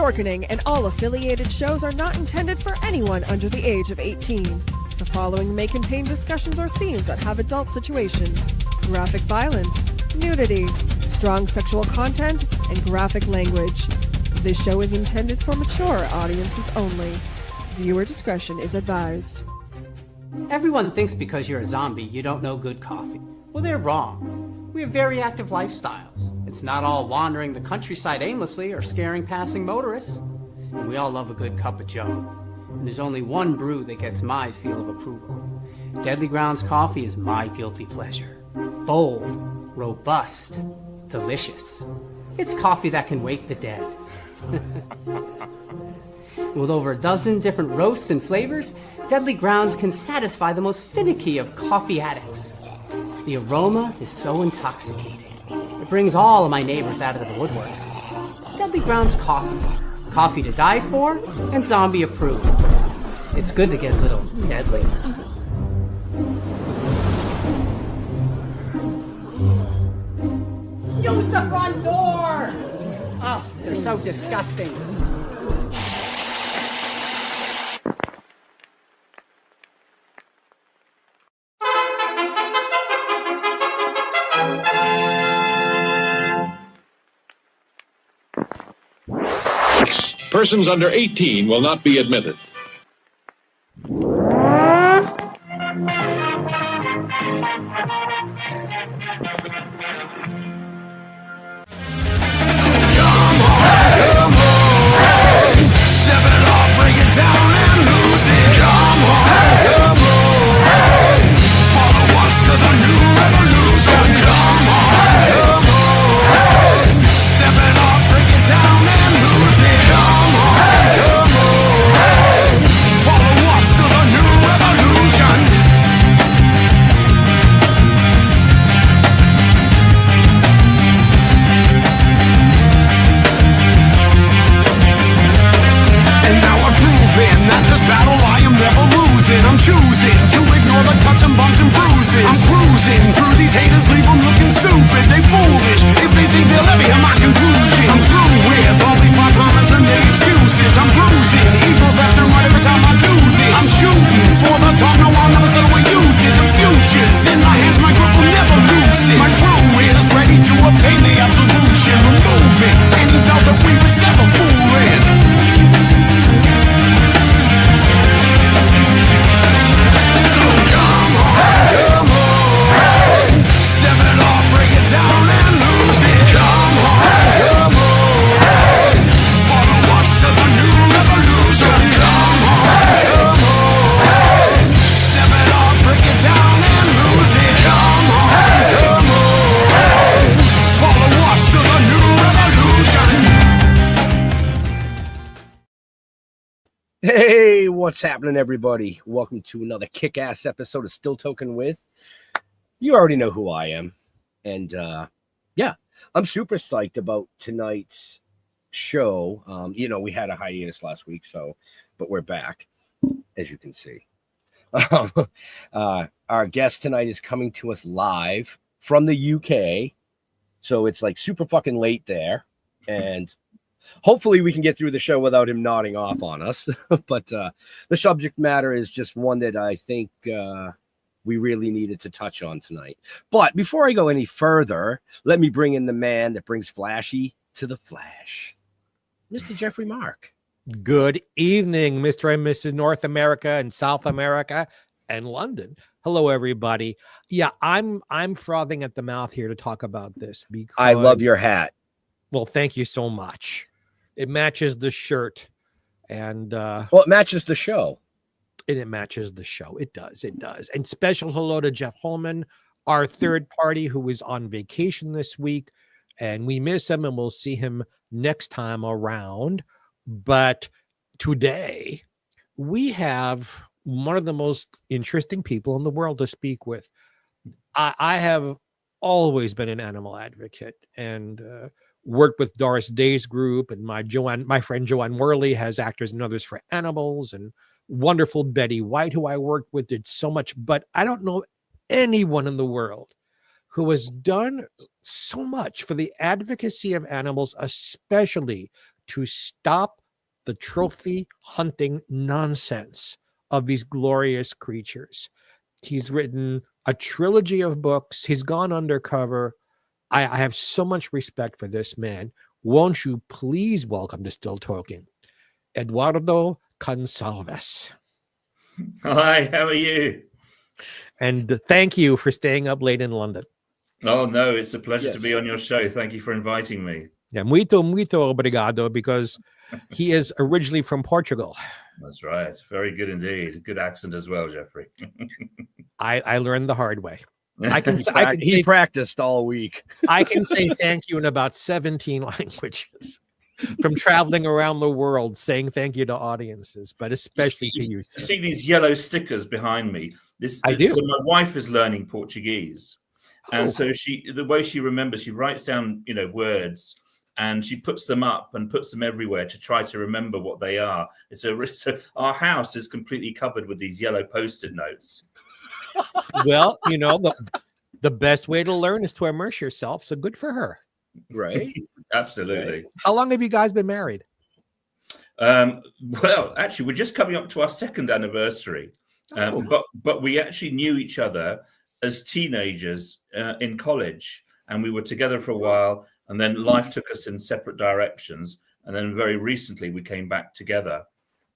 Dorkening and all affiliated shows are not intended for anyone under the age of 18. The following may contain discussions or scenes that have adult situations, graphic violence, nudity, strong sexual content, and graphic language. This show is intended for mature audiences only. Viewer discretion is advised. Everyone thinks because you're a zombie, you don't know good coffee. Well, they're wrong. We have very active lifestyles. It's not all wandering the countryside aimlessly or scaring passing motorists. And we all love a good cup of joe. And there's only one brew that gets my seal of approval. Deadly Grounds coffee is my guilty pleasure. Bold, robust, delicious. It's coffee that can wake the dead. With over a dozen different roasts and flavors, Deadly Grounds can satisfy the most finicky of coffee addicts. The aroma is so intoxicating. It brings all of my neighbors out of the woodwork. Deadly Grounds coffee. Coffee to die for and zombie approved. It's good to get a little deadly. Use the front door! Oh, they're so disgusting. Persons under 18 will not be admitted. Hey, what's happening, everybody? Welcome to another kick-ass episode of Still Toking with. You already know who I am. And, yeah, I'm super psyched about tonight's show. We had a hiatus last week, but we're back, as you can see. Our guest tonight is coming to us live from the UK. So it's like super fucking late there. And hopefully we can get through the show without him nodding off on us. But the subject matter is just one that I think we really needed to touch on tonight. But before I go any further, let me bring in the man that brings Flashy to the Flash, Mr. Jeffrey Mark. Good evening, Mr. and Mrs. North America and South America and London. Hello, everybody. Yeah, I'm frothing at the mouth here to talk about this because I love your hat. Well, thank you so much. It matches the shirt, and well, it matches the show. And it matches the show. It does. And special hello to Jeff Holman, our third party who is on vacation this week, and we miss him, and we'll see him next time around. But today we have one of the most interesting people in the world to speak with. I have always been an animal advocate and worked with Doris Day's group, and my friend Joanne Worley has Actors and Others for Animals, and wonderful Betty White, who I worked with, did so much. But I don't know anyone in the world who has done so much for the advocacy of animals, especially to stop the trophy hunting nonsense of these glorious creatures. He's written a trilogy of books. He's gone undercover. I have so much respect for this man. Won't you please welcome to Still Toking, Eduardo Goncalves. Hi, how are you? And thank you for staying up late in London. Oh, no, it's a pleasure to Yes. be on your show. Thank you for inviting me. Yeah, muito obrigado, because he is originally from Portugal. That's right. Very good indeed. Good accent as well, Jeffrey. I learned the hard way. I can He practiced all week. I can say thank you in about 17 languages from traveling around the world saying thank you to audiences, but especially to you, sir. You see these yellow stickers behind me? I do. So my wife is learning Portuguese. And Oh. so the way she remembers, she writes down, words, and she puts them up and puts them everywhere to try to remember what they are. Our house is completely covered with these yellow Post-it notes. Well, the best way to learn is to immerse yourself. So good for her. Right. Absolutely. Right. How long have you guys been married? Well, actually, we're just coming up to our second anniversary. But we actually knew each other as teenagers in college, and we were together for a while, and then life took us in separate directions, and then very recently we came back together.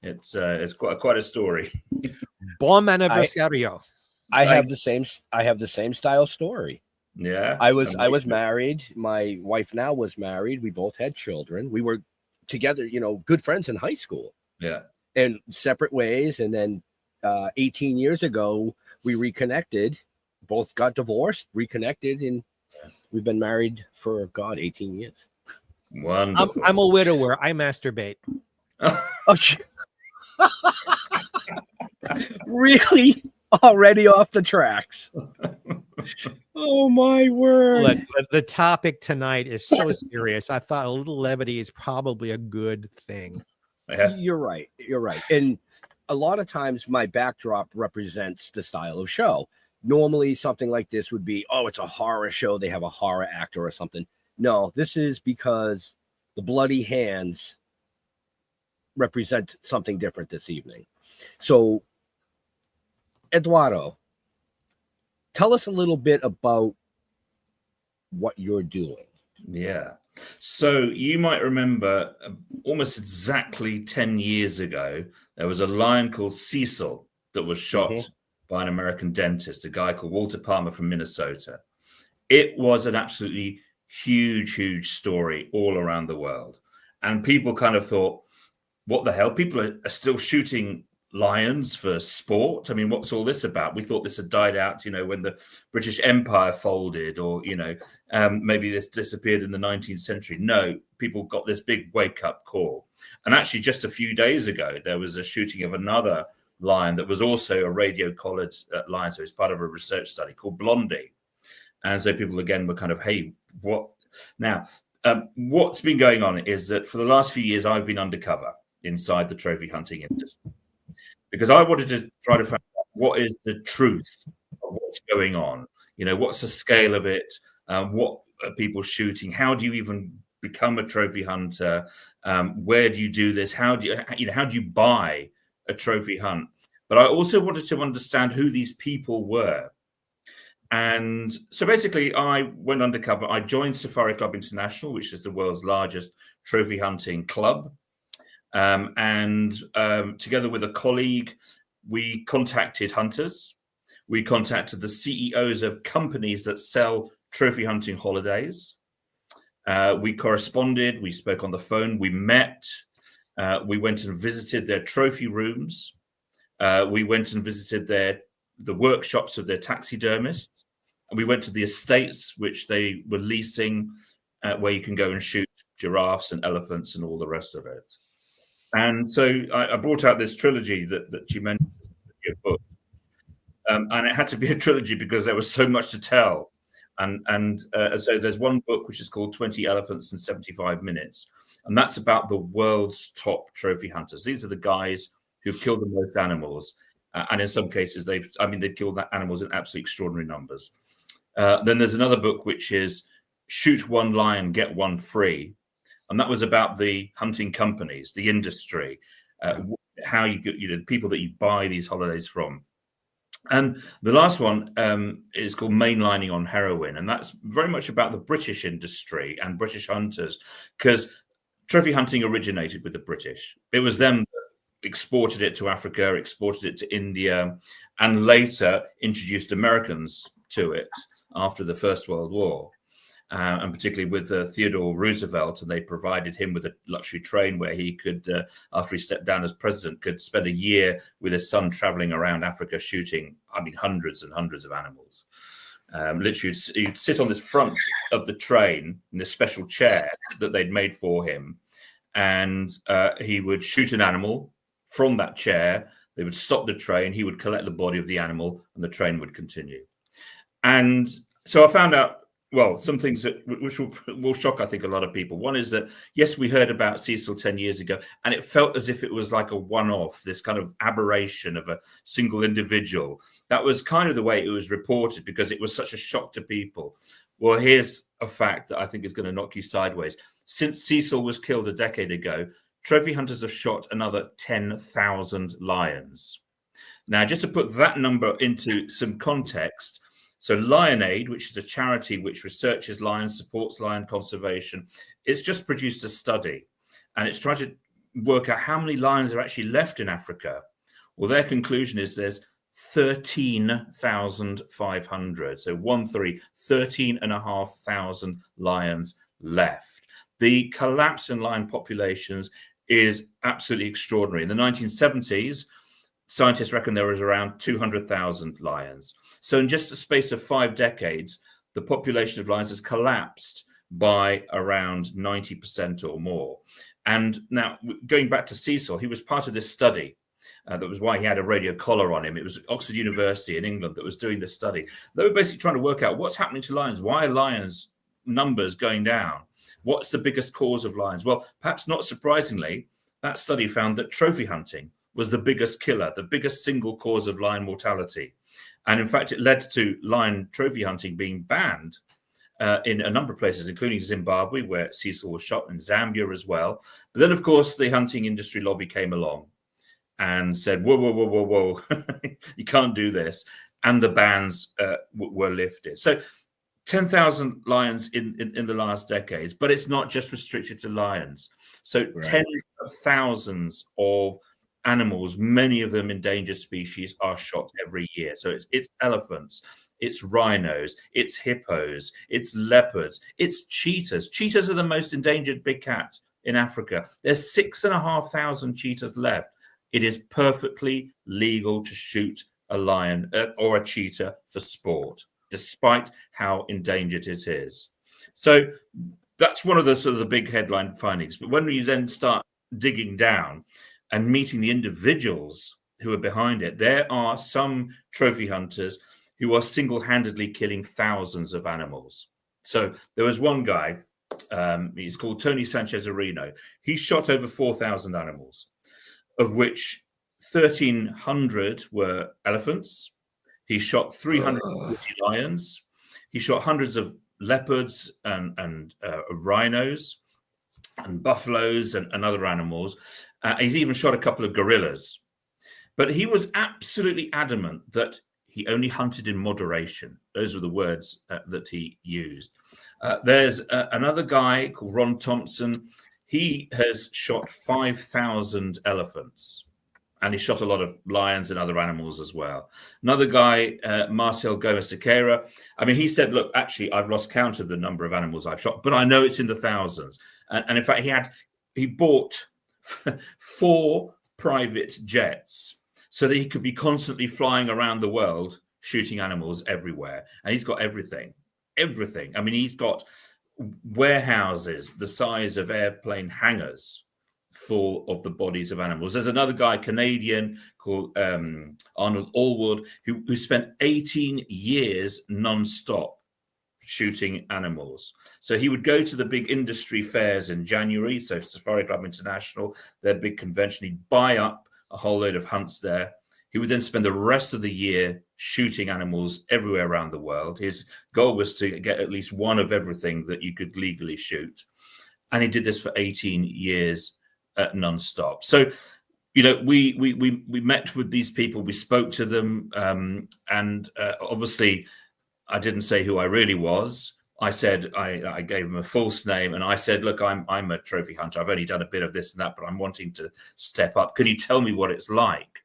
It's quite a story. Bon anniversario. I have the same style story. Yeah. I was married. My wife now was married. We both had children. We were together, good friends in high school. Yeah. And separate ways. And then 18 years ago, we reconnected. Both got divorced, reconnected, and we've been married for 18 years. Wonderful. I'm a widower. I masturbate. Oh, really? Already off the tracks. Oh my word. Look, the topic tonight is so serious. I thought a little levity is probably a good thing. Yeah. You're right. And a lot of times my backdrop represents the style of show. Normally something like this would be, it's a horror show. They have a horror actor or something. No, this is because the bloody hands represent something different this evening. So, Eduardo, tell us a little bit about what you're doing. Yeah. So you might remember almost exactly 10 years ago, there was a lion called Cecil that was shot by an American dentist, a guy called Walter Palmer from Minnesota. It was an absolutely huge story all around the world. And people kind of thought, what the hell? People are still shooting lions for sport. I mean, what's all this about? We thought this had died out, when the British Empire folded, or, maybe this disappeared in the 19th century. No, people got this big wake-up call. And actually, just a few days ago, there was a shooting of another lion that was also a radio-collared lion. So it's part of a research study called Blondie. And so people, again, were kind of, hey, what? Now, what's been going on is that for the last few years, I've been undercover inside the trophy hunting industry, because I wanted to try to find out what is the truth of what's going on. What's the scale of it? What are people shooting? How do you even become a trophy hunter? Where do you do this? How do you buy a trophy hunt? But I also wanted to understand who these people were. And so basically, I went undercover. I joined Safari Club International, which is the world's largest trophy hunting club. And together with a colleague, we contacted hunters. We contacted the CEOs of companies that sell trophy hunting holidays. We corresponded. We spoke on the phone. We met. We went and visited their trophy rooms. We went and visited the workshops of their taxidermists. And we went to the estates, which they were leasing, where you can go and shoot giraffes and elephants and all the rest of it. And so I brought out this trilogy that you mentioned in your book. And it had to be a trilogy because there was so much to tell. And so there's one book which is called 20 Elephants in 75 Minutes. And that's about the world's top trophy hunters. These are the guys who've killed the most animals. And in some cases, they've killed animals in absolutely extraordinary numbers. Then there's another book which is Shoot One Lion, Get One Free. and that was about the hunting companies, the industry, how you get, the people that you buy these holidays from. And the last one is called Mainlining on Heroin, and that's very much about the British industry and British hunters, because trophy hunting originated with the British. It was them that exported it to Africa, exported it to India, and later introduced Americans to it after the First World War. And particularly with Theodore Roosevelt, and they provided him with a luxury train where he could, after he stepped down as president, could spend a year with his son traveling around Africa shooting, hundreds and hundreds of animals. Literally, he'd sit on this front of the train in this special chair that they'd made for him, and he would shoot an animal from that chair. They would stop the train, he would collect the body of the animal, and the train would continue. And so I found out, well, some things which will shock, I think, a lot of people. One is that, yes, we heard about Cecil 10 years ago, and it felt as if it was like a one-off, this kind of aberration of a single individual. That was kind of the way it was reported because it was such a shock to people. Well, here's a fact that I think is going to knock you sideways. Since Cecil was killed a decade ago, trophy hunters have shot another 10,000 lions. Now, just to put that number into some context, so Lion Aid, which is a charity which researches lions, supports lion conservation, it's just produced a study, and it's trying to work out how many lions are actually left in Africa. Well, their conclusion is there's 13,500. So 13,500 lions left. The collapse in lion populations is absolutely extraordinary. In the 1970s, scientists reckon there was around 200,000 lions. So in just the space of 5 decades, the population of lions has collapsed by around 90% or more. And now, going back to Cecil, he was part of this study. That was why he had a radio collar on him. It was Oxford University in England that was doing this study. They were basically trying to work out what's happening to lions. Why are lions' numbers going down? What's the biggest cause of lions? Well, perhaps not surprisingly, that study found that trophy hunting was the biggest killer, the biggest single cause of lion mortality. And in fact, it led to lion trophy hunting being banned in a number of places, including Zimbabwe, where Cecil was shot, and Zambia as well. But then, of course, the hunting industry lobby came along and said, whoa, whoa, whoa, whoa, whoa, you can't do this. And the bans were lifted. So 10,000 lions in the last decades, but it's not just restricted to lions. So tens of thousands of animals, many of them endangered species, are shot every year. So it's elephants, it's rhinos, it's hippos, it's leopards, it's cheetahs. Cheetahs are the most endangered big cat in Africa. There's 6,500 cheetahs left. It is perfectly legal to shoot a lion or a cheetah for sport, despite how endangered it is. So that's one of the sort of the big headline findings. But when you then start digging down and meeting the individuals who are behind it, there are some trophy hunters who are single-handedly killing thousands of animals. So there was one guy, he's called Tony Sanchez Areno. He shot over 4,000 animals, of which 1,300 were elephants. He shot 340 lions. He shot hundreds of leopards and rhinos and buffaloes and other animals. He's even shot a couple of gorillas. But he was absolutely adamant that he only hunted in moderation. Those were the words that he used. There's another guy called Ron Thompson. He has shot 5,000 elephants. And he shot a lot of lions and other animals as well. Another guy, Marcel Gomez-Sequeira, I mean, he said, look, actually, I've lost count of the number of animals I've shot, but I know it's in the thousands. And in fact, he bought 4 private jets so that he could be constantly flying around the world, shooting animals everywhere. And he's got everything. I mean, he's got warehouses the size of airplane hangars full of the bodies of animals. There's another guy, Canadian, called Arnold Allwood, who spent 18 years non-stop shooting animals. So he would go to the big industry fairs in January, so Safari Club International, their big convention. He'd buy up a whole load of hunts there. He would then spend the rest of the year shooting animals everywhere around the world. His goal was to get at least one of everything that you could legally shoot. and he did this for 18 years non-stop. So, you know, we met with these people, we spoke to them, and obviously I didn't say who I really was. I said, I gave him a false name, and I said, look, I'm a trophy hunter. I've only done a bit of this and that, but I'm wanting to step up. Can you tell me what it's like?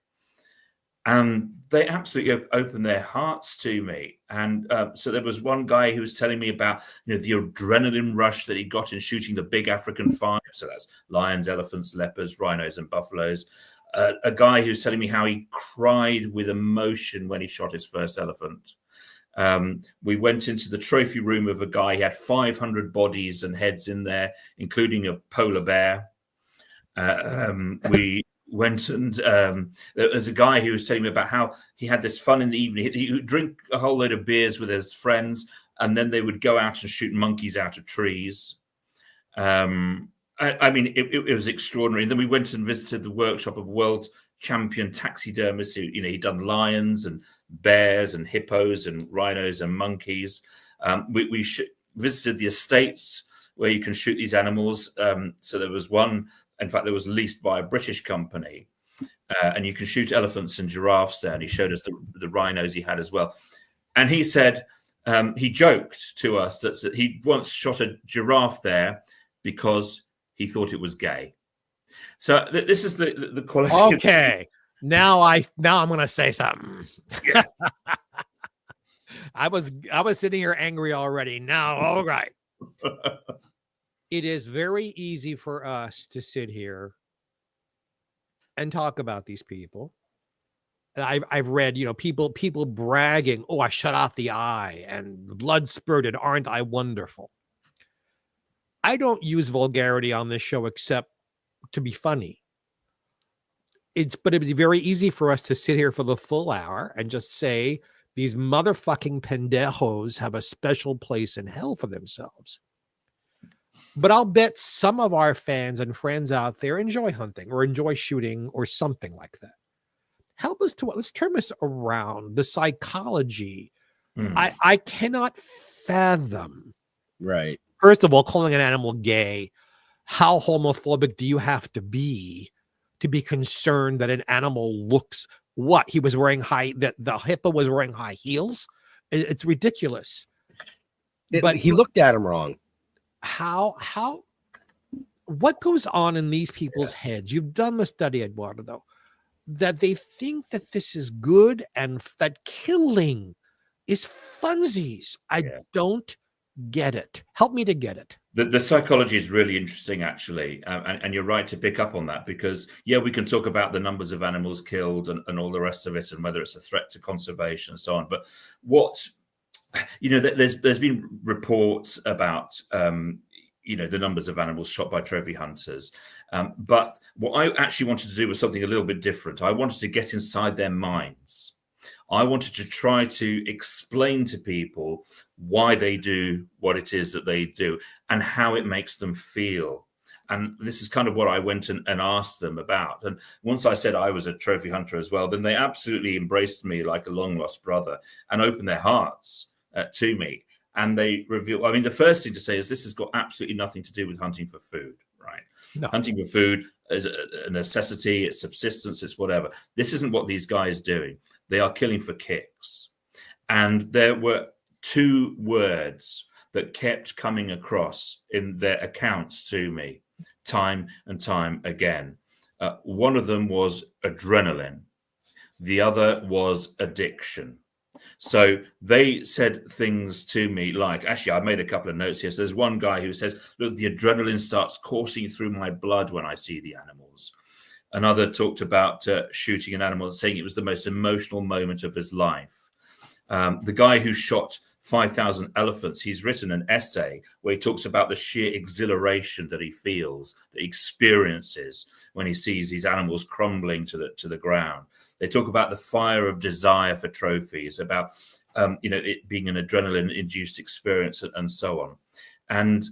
And they absolutely opened their hearts to me. And so there was one guy who was telling me about, you know, the adrenaline rush that he got in shooting the big African five. So that's lions, elephants, leopards, rhinos, and buffaloes. A guy who was telling me how he cried with emotion when he shot his first elephant. We went into the trophy room of a guy. He had 500 bodies and heads in there, including a polar bear. We went and there was a guy who was telling me about how he had this fun in the evening. He would drink a whole load of beers with his friends, and then they would go out and shoot monkeys out of trees. I mean, it was extraordinary. And then we went and visited the workshop of world champion taxidermists who, you know, he'd done lions and bears and hippos and rhinos and monkeys. We visited the estates where you can shoot these animals. So there was one, in fact, there was leased by a British company, and you can shoot elephants and giraffes there. And he showed us the rhinos he had as well. And he said, he joked to us that he once shot a giraffe there because he thought it was gay. So this is the quality. Okay, now I'm going to say something. Yeah. I was sitting here angry already. Now, all right. It is very easy for us to sit here and talk about these people. And I've read, you know, people bragging, "Oh, I shut off the eye and blood spurted. Aren't I wonderful?" I don't use vulgarity on this show except to be funny. But it'd be very easy for us to sit here for the full hour and just say these motherfucking pendejos have a special place in hell for themselves. But I'll bet some of our fans and friends out there enjoy hunting or enjoy shooting or something like that. Help us let's turn this around. The psychology. I cannot fathom. Right. First of all, calling an animal gay. How homophobic do you have to be concerned that an animal looks what? He was wearing that the hippo was wearing high heels? It's ridiculous. But he looked at him wrong. What goes on in these people's heads? You've done the study, Eduardo, that they think that this is good and that killing is funsies. I don't get it. Help me to get it. The psychology is really interesting, actually. And you're right to pick up on that because, we can talk about the numbers of animals killed and all the rest of it and whether it's a threat to conservation and so on. But there's been reports about, the numbers of animals shot by trophy hunters. But what I actually wanted to do was something a little bit different. I wanted to get inside their minds. I wanted to try to explain to people why they do what it is that they do and how it makes them feel. And this is kind of what I went and asked them about. And once I said I was a trophy hunter as well, then they absolutely embraced me like a long lost brother and opened their hearts to me. And they revealed, the first thing to say is this has got absolutely nothing to do with hunting for food, right? No. Hunting for food is a necessity, it's subsistence, it's whatever. This isn't what these guys are doing. They are killing for kicks. And there were two words that kept coming across in their accounts to me time and time again. One of them was adrenaline. The other was addiction. So they said things to me like, actually, I made a couple of notes here. So there's one guy who says, look, the adrenaline starts coursing through my blood when I see the animals. Another talked about shooting an animal and saying it was the most emotional moment of his life. The guy who shot 5,000 elephants, he's written an essay where he talks about the sheer exhilaration that he feels, that he experiences when he sees these animals crumbling to the ground. They talk about the fire of desire for trophies, about it being an adrenaline-induced experience, and so on. And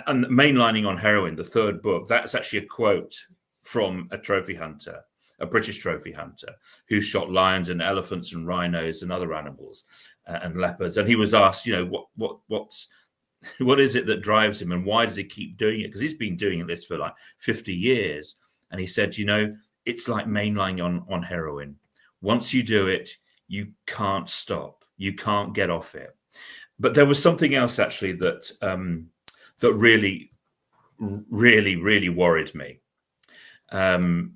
mainlining on heroin, the third book, that's actually a quote from a trophy hunter, a British trophy hunter, who shot lions and elephants and rhinos and other animals and leopards. And he was asked, what What is it that drives him, and why does he keep doing it? Because he's been doing this for like 50 years. And he said, it's like mainlining on heroin. Once you do it, you can't stop. You can't get off it. But there was something else actually that that really, really, really worried me. And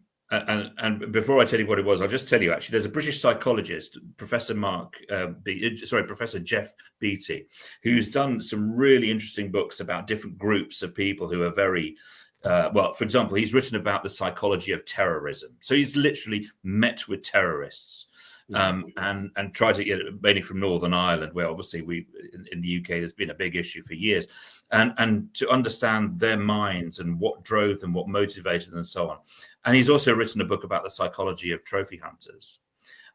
before I tell you what it was, I'll just tell you, actually, there's a British psychologist, Professor Professor Jeff Beattie, who's done some really interesting books about different groups of people who are very, well, for example, he's written about the psychology of terrorism. So he's literally met with terrorists and tried to get, mainly from Northern Ireland, where obviously in the UK, there's been a big issue for years, and to understand their minds and what drove them, what motivated them, and so on. And he's also written a book about the psychology of trophy hunters.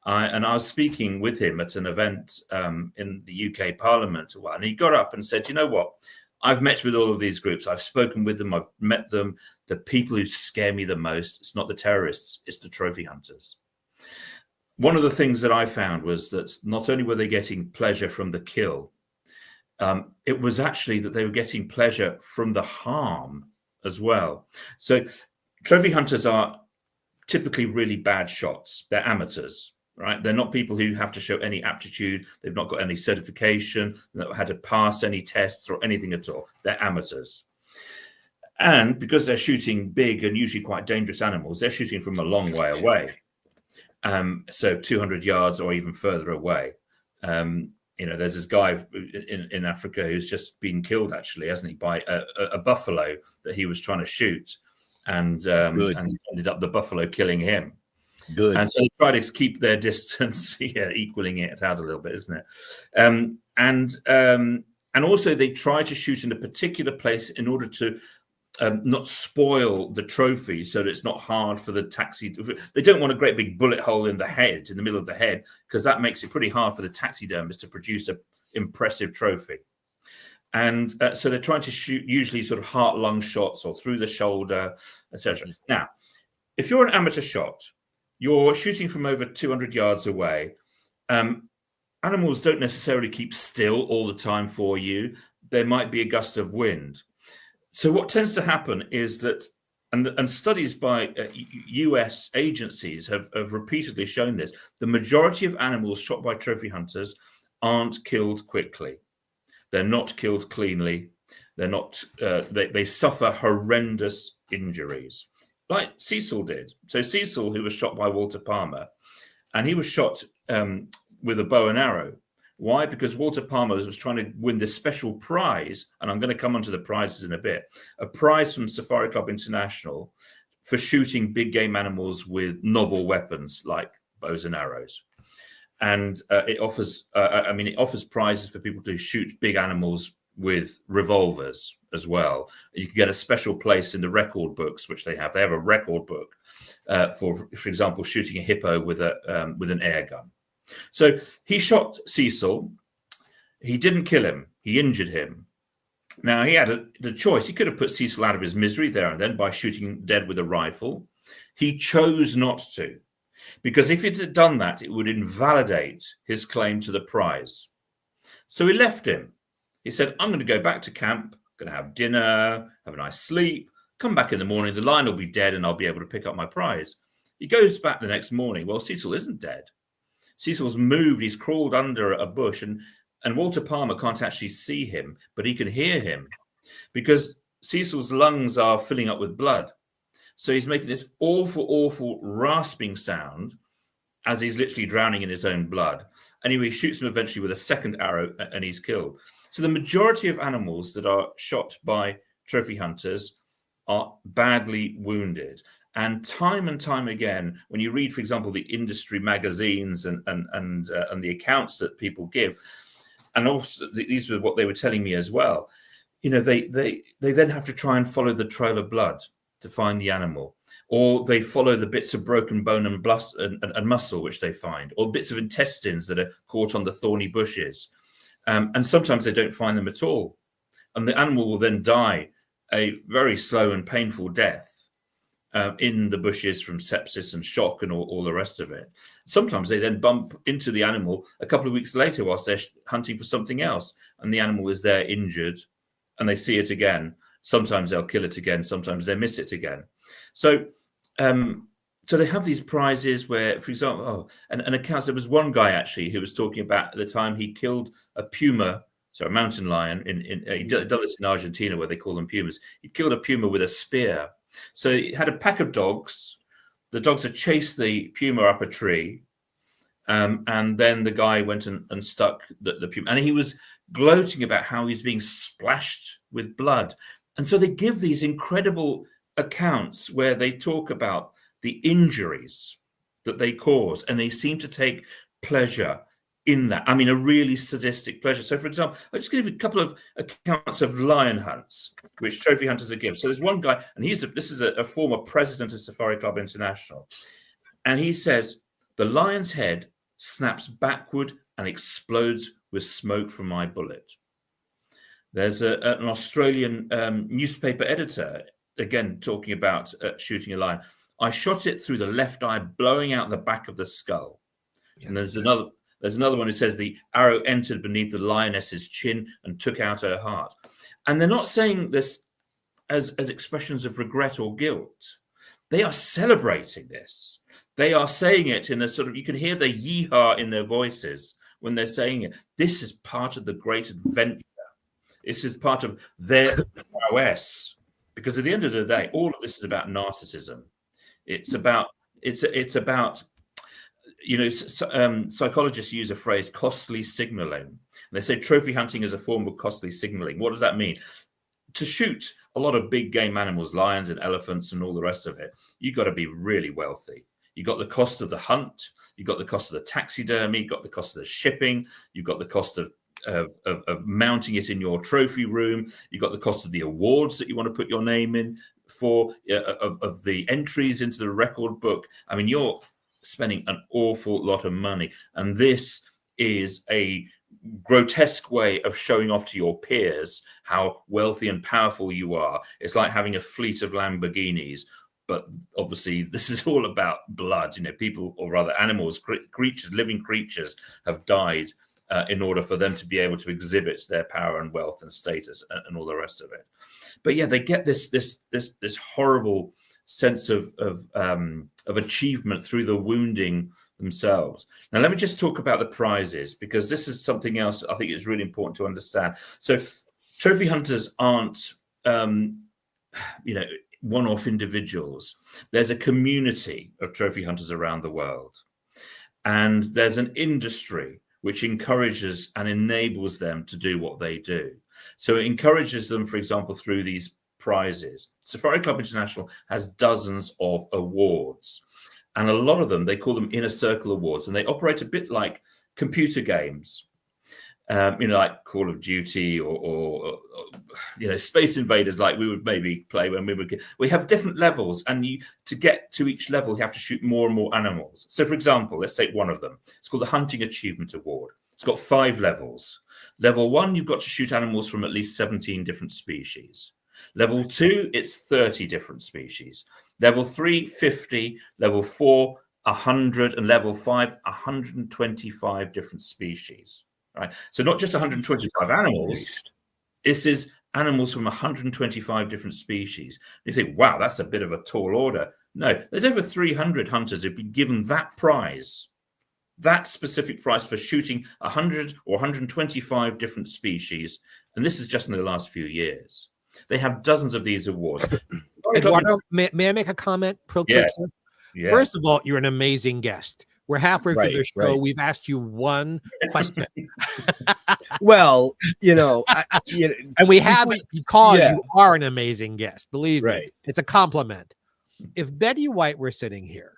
And I was speaking with him at an event in the UK Parliament, and he got up and said, "You know what? I've met with all of these groups. I've spoken with them. I've met them. The people who scare me the most, it's not the terrorists, it's the trophy hunters." One of the things that I found was that not only were they getting pleasure from the kill, it was actually that they were getting pleasure from the harm as well. So trophy hunters are typically really bad shots. They're amateurs, right? They're not people who have to show any aptitude. They've not got any certification. They've not had to pass any tests or anything at all. They're amateurs. And because they're shooting big and usually quite dangerous animals, they're shooting from a long way away. So 200 yards or even further away. There's this guy in Africa who's just been killed, actually, hasn't he, by a buffalo that he was trying to shoot, and ended up the buffalo killing him. Good. And so they try to keep their distance, equaling it out a little bit, isn't it? And also they try to shoot in a particular place in order to not spoil the trophy, so that it's not hard for the taxi. They don't want a great big bullet hole in the head, in the middle of the head, because that makes it pretty hard for the taxidermist to produce an impressive trophy. And so they're trying to shoot usually sort of heart-lung shots or through the shoulder, etc. Now, if you're an amateur shot, you're shooting from over 200 yards away. Animals don't necessarily keep still all the time for you. There might be a gust of wind. So what tends to happen is that, and studies by US agencies have repeatedly shown this, the majority of animals shot by trophy hunters aren't killed quickly. They're not killed cleanly. They're not. They suffer horrendous injuries, like Cecil did. So Cecil, who was shot by Walter Palmer, and he was shot with a bow and arrow. Why? Because Walter Palmer was trying to win this special prize, and I'm going to come onto the prizes in a bit, a prize from Safari Club International for shooting big game animals with novel weapons like bows and arrows. And it offers prizes for people to shoot big animals with revolvers as well. You can get a special place in the record books, which they have. They have a record book for example, shooting a hippo with an air gun. So he shot Cecil. He didn't kill him. He injured him. Now, he had the choice. He could have put Cecil out of his misery there and then by shooting him dead with a rifle. He chose not to, because if it had done that, it would invalidate his claim to the prize. So he left him. He said, "I'm going to go back to camp, going to have dinner, have a nice sleep, come back in the morning, the lion will be dead and I'll be able to pick up my prize." He goes back the next morning. Well, Cecil isn't dead. Cecil's moved. He's crawled under a bush, and Walter Palmer can't actually see him, but he can hear him because Cecil's lungs are filling up with blood. So he's making this awful, awful rasping sound as he's literally drowning in his own blood. Anyway, he shoots him eventually with a second arrow and he's killed. So the majority of animals that are shot by trophy hunters are badly wounded. And time again, when you read, for example, the industry magazines and the accounts that people give, and also these were what they were telling me as well, they then have to try and follow the trail of blood to find the animal, or they follow the bits of broken bone and muscle which they find, or bits of intestines that are caught on the thorny bushes, and sometimes they don't find them at all, and the animal will then die a very slow and painful death in the bushes from sepsis and shock and all the rest of it. Sometimes they then bump into the animal a couple of weeks later whilst they're hunting for something else, and the animal is there injured and they see it again. Sometimes they'll kill it again. Sometimes they miss it again. So, so they have these prizes where, for example, and accounts. There was one guy actually who was talking about at the time he killed a puma, so a mountain lion. He did this in Argentina where they call them pumas. He killed a puma with a spear. So he had a pack of dogs. The dogs had chased the puma up a tree. And then the guy went and stuck the puma. And he was gloating about how he's being splashed with blood. And so they give these incredible accounts where they talk about the injuries that they cause. And they seem to take pleasure in that. I mean, a really sadistic pleasure. So, for example, I'll just give you a couple of accounts of lion hunts, which trophy hunters are given. So there's one guy, and this is a former president of Safari Club International. And he says, the lion's head snaps backward and explodes with smoke from my bullet. There's an Australian newspaper editor, again, talking about shooting a lion. I shot it through the left eye, blowing out the back of the skull. Yeah. And there's another one who says the arrow entered beneath the lioness's chin and took out her heart. And they're not saying this as expressions of regret or guilt. They are celebrating this. They are saying it in a sort of, you can hear the yee-haw in their voices when they're saying it. This is part of the great adventure. This is part of their prowess. Because at the end of the day, all of this is about narcissism. It's about, psychologists use a phrase, costly signaling. And they say trophy hunting is a form of costly signaling. What does that mean? To shoot a lot of big game animals, lions and elephants and all the rest of it, you've got to be really wealthy. You've got the cost of the hunt, you've got the cost of the taxidermy, you've got the cost of the shipping, you've got the cost of mounting it in your trophy room, you've got the cost of the awards that you want to put your name in for, of the entries into the record book. I mean, you're spending an awful lot of money. And this is a grotesque way of showing off to your peers how wealthy and powerful you are. It's like having a fleet of Lamborghinis. But obviously, this is all about blood. You know, people, or rather animals, creatures, living creatures have died in order for them to be able to exhibit their power and wealth and status and all the rest of it. But yeah, they get this horrible sense of achievement through the wounding themselves. Now, let me just talk about the prizes, because this is something else I think is really important to understand. So, trophy hunters aren't, one-off individuals. There's a community of trophy hunters around the world, and there's an industry which encourages and enables them to do what they do. So it encourages them, for example, through these prizes. Safari Club International has dozens of awards, and a lot of them, they call them inner circle awards, and they operate a bit like computer games. Like Call of Duty or Space Invaders, like we would maybe play when we were kids. We have different levels, and to get to each level, you have to shoot more and more animals. So, for example, let's take one of them. It's called the Hunting Achievement Award. It's got 5 levels. Level 1, you've got to shoot animals from at least 17 different species. Level 2, it's 30 different species. Level 3, 50. Level 4, 100. And level 5, 125 different species. Right. So not just 125 animals. This is animals from 125 different species. You think, wow, that's a bit of a tall order. No, there's over 300 hunters who've been given that prize, that specific prize for shooting 100 or 125 different species. And this is just in the last few years. They have dozens of these awards. Eduardo, may I make a comment real quick? Yes. Yeah. First of all, you're an amazing guest. We're halfway through the show. Right. We've asked you one question. Well, and we haven't, because you are an amazing guest. Believe me, it's a compliment. If Betty White were sitting here,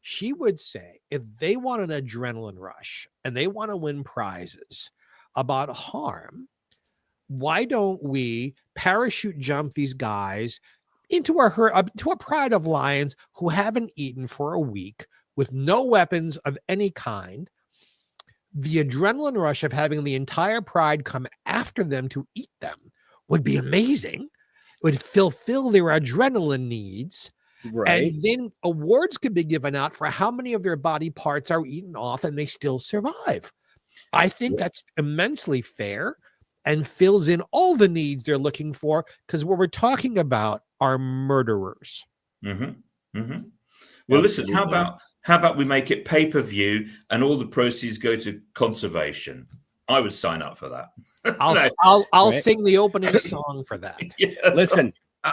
she would say, if they want an adrenaline rush and they want to win prizes about harm, why don't we parachute jump these guys into a pride of lions who haven't eaten for a week, with no weapons of any kind? The adrenaline rush of having the entire pride come after them to eat them would be amazing. It would fulfill their adrenaline needs. Right. And then awards could be given out for how many of their body parts are eaten off and they still survive. I think that's immensely fair. and fills in all the needs they're looking for, because what we're talking about are murderers. Mm-hmm. Mm-hmm. Well, listen, how about we make it pay-per-view and all the proceeds go to conservation? I would sign up for that. I'll Right. sing the opening song for that. Yes. Listen,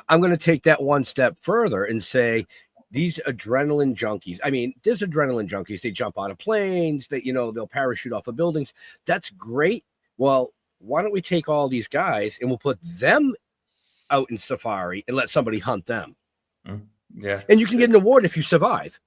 I'm going to take that one step further and say these adrenaline junkies. I mean, there's adrenaline junkies. They jump out of planes. They'll parachute off of buildings. That's great. Well, why don't we take all these guys and we'll put them out in safari and let somebody hunt them? Yeah. And you can get an award if you survive.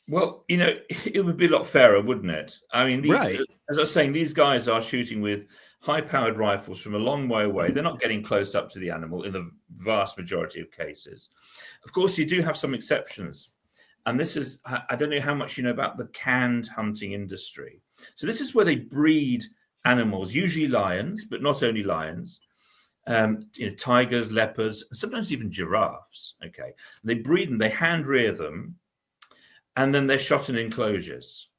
Well, it would be a lot fairer, wouldn't it? I mean, Right. As I was saying, these guys are shooting with high-powered rifles from a long way away. They're not getting close up to the animal in the vast majority of cases. Of course, you do have some exceptions. And this is, I don't know how much you know about the canned hunting industry. So this is where they breed animals, usually lions, but not only lions, tigers, leopards, sometimes even giraffes. Okay. And they breed them, they hand rear them, and then they're shot in enclosures.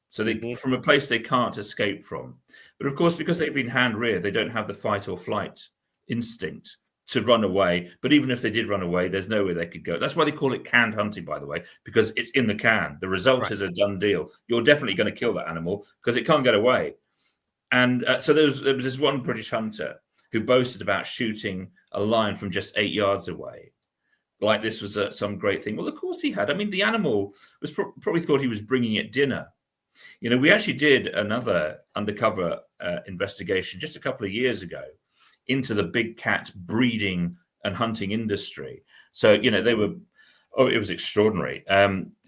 So they from a place they can't escape from. But of course, because they've been hand reared, they don't have the fight or flight instinct to run away. But even if they did run away, there's nowhere they could go. That's why they call it canned hunting, by the way, because it's in the can. The result is a done deal. You're definitely going to kill that animal because it can't get away. And so there was this one British hunter who boasted about shooting a lion from just 8 yards away. Like this was some great thing. Well, of course he had. I mean, the animal was probably thought he was bringing it dinner. We actually did another undercover investigation just a couple of years ago into the big cat breeding and hunting industry. So, they were, it was extraordinary.